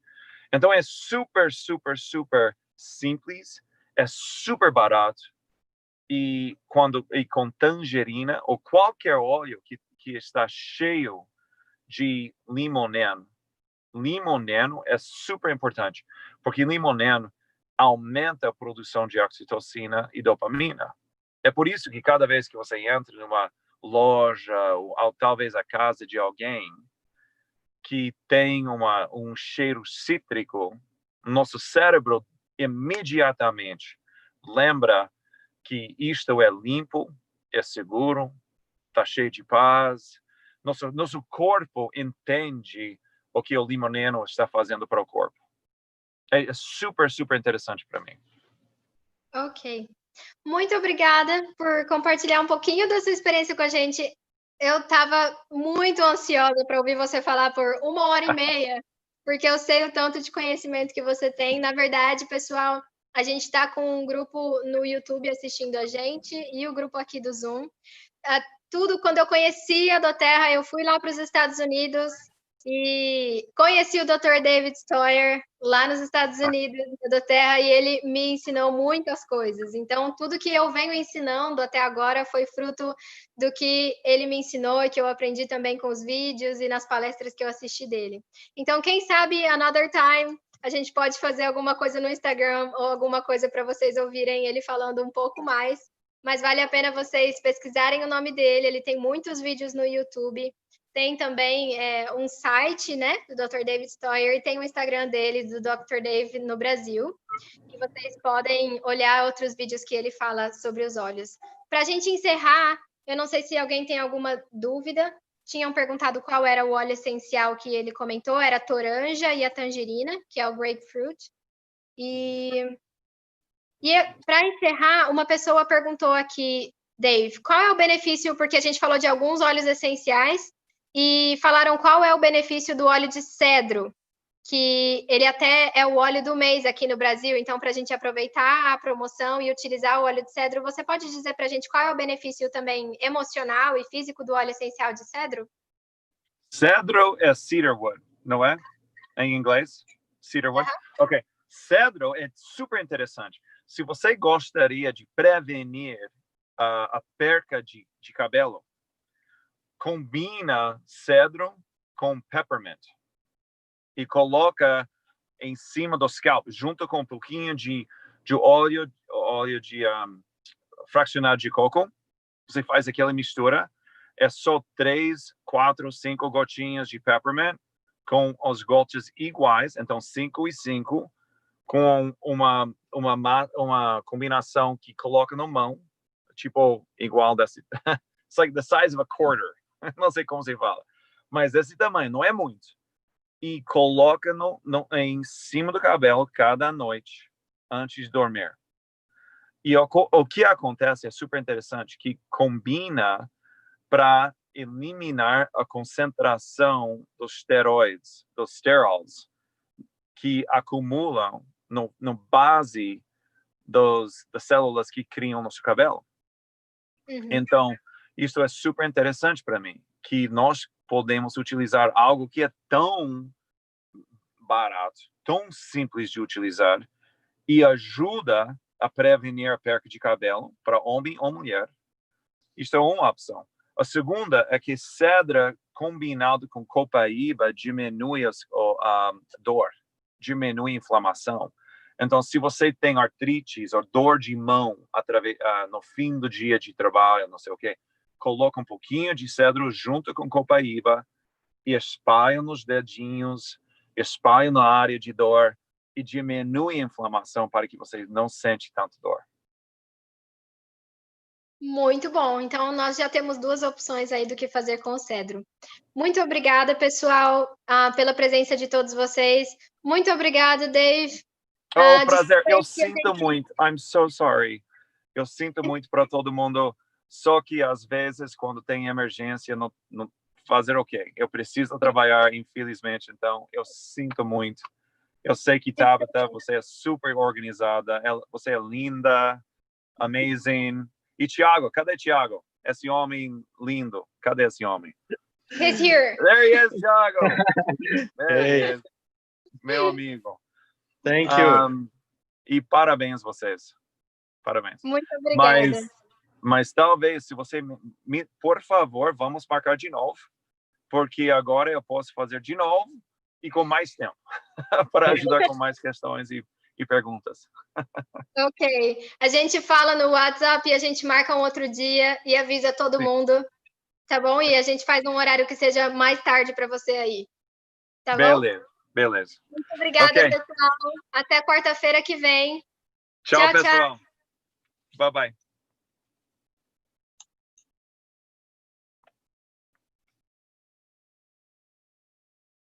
Então, é super, super, super simples. é super barato. E com tangerina ou qualquer óleo que está cheio de limoneno. Limoneno é super importante, porque limoneno aumenta a produção de oxitocina e dopamina. É por isso que cada vez que você entra numa loja ou talvez a casa de alguém que tem um cheiro cítrico, nosso cérebro imediatamente lembra que isto é limpo, é seguro, está cheio de paz. Nosso corpo entende o que o limoneno está fazendo para o corpo. É super, super interessante para mim. Ok. Muito obrigada por compartilhar um pouquinho da sua experiência com a gente. Eu estava muito ansiosa para ouvir você falar por 1h30, porque eu sei o tanto de conhecimento que você tem. Na verdade, pessoal, a gente está com um grupo no YouTube assistindo a gente e o grupo aqui do Zoom. Quando eu conheci a doTERRA, eu fui lá para os Estados Unidos e conheci o Dr. David Stoyer lá nos Estados Unidos, da doTERRA, e ele me ensinou muitas coisas. Então, tudo que eu venho ensinando até agora foi fruto do que ele me ensinou e que eu aprendi também com os vídeos e nas palestras que eu assisti dele. Então, quem sabe, another time, a gente pode fazer alguma coisa no Instagram ou alguma coisa para vocês ouvirem ele falando um pouco mais. Mas vale a pena vocês pesquisarem o nome dele, ele tem muitos vídeos no YouTube. Tem também um site, né, do Dr. David Stoyer, e tem o Instagram dele, do Dr. Dave no Brasil. E vocês podem olhar outros vídeos que ele fala sobre os óleos. Para a gente encerrar, eu não sei se alguém tem alguma dúvida. Tinham perguntado qual era o óleo essencial que ele comentou. Era a toranja e a tangerina, que é o grapefruit. E para encerrar, uma pessoa perguntou aqui, Dave, qual é o benefício, porque a gente falou de alguns óleos essenciais, e falaram qual é o benefício do óleo de cedro, que ele até é o óleo do mês aqui no Brasil, então para a gente aproveitar a promoção e utilizar o óleo de cedro, você pode dizer para a gente qual é o benefício também emocional e físico do óleo essencial de cedro? Cedro é cedarwood, não é? Em inglês? Cedarwood? Ok. Cedro é super interessante. Se você gostaria de prevenir a perca de cabelo, combina cedro com peppermint e coloca em cima do scalp, junto com um pouquinho de óleo de fracionado de coco. Você faz aquela mistura, é só 3, 4, 5 gotinhas de peppermint com os gotas iguais, então 5 e 5, com uma combinação que coloca na mão, tipo igual desse. It's like the size of a quarter. Não sei como se fala. Mas esse tamanho, não é muito. E coloca em cima do cabelo cada noite, antes de dormir. E o que acontece é super interessante, que combina para eliminar a concentração dos esteroides, dos sterols, que acumulam no base das células que criam nosso cabelo. Uhum. Então, isso é super interessante para mim, que nós podemos utilizar algo que é tão barato, tão simples de utilizar e ajuda a prevenir a perca de cabelo para homem ou mulher. Isso é uma opção. A segunda é que cedro combinado com copaíba diminui a dor, diminui a inflamação. Então, se você tem artrite ou dor de mão no fim do dia de trabalho, não sei o quê, coloca um pouquinho de cedro junto com copaíba e espalha nos dedinhos, espalha na área de dor e diminui a inflamação para que você não sente tanto dor. Muito bom. Então, nós já temos 2 opções aí do que fazer com o cedro. Muito obrigada, pessoal, pela presença de todos vocês. Muito obrigada, Dave. Prazer. Eu sinto muito. I'm so sorry. Eu sinto muito para todo mundo. Só que, às vezes, quando tem emergência, não fazer o quê? Eu preciso trabalhar, infelizmente. Então, eu sinto muito. Eu sei que, Tabata, você é super organizada. Você é linda, amazing. E Thiago, cadê Thiago? Esse homem lindo. Cadê esse homem? He's here. There he is, Thiago. There he is. Meu amigo. Thank you. E parabéns vocês. Parabéns. Muito obrigada. Mas talvez, se você por favor, vamos marcar de novo, porque agora eu posso fazer de novo e com mais tempo para ajudar com mais questões e perguntas. Ok. A gente fala no WhatsApp e a gente marca um outro dia e avisa todo mundo, tá bom? E a gente faz um horário que seja mais tarde para você aí. Tá bom? Beleza. Muito obrigada, Okay. pessoal. Até quarta-feira que vem. Tchau, pessoal. Bye-bye.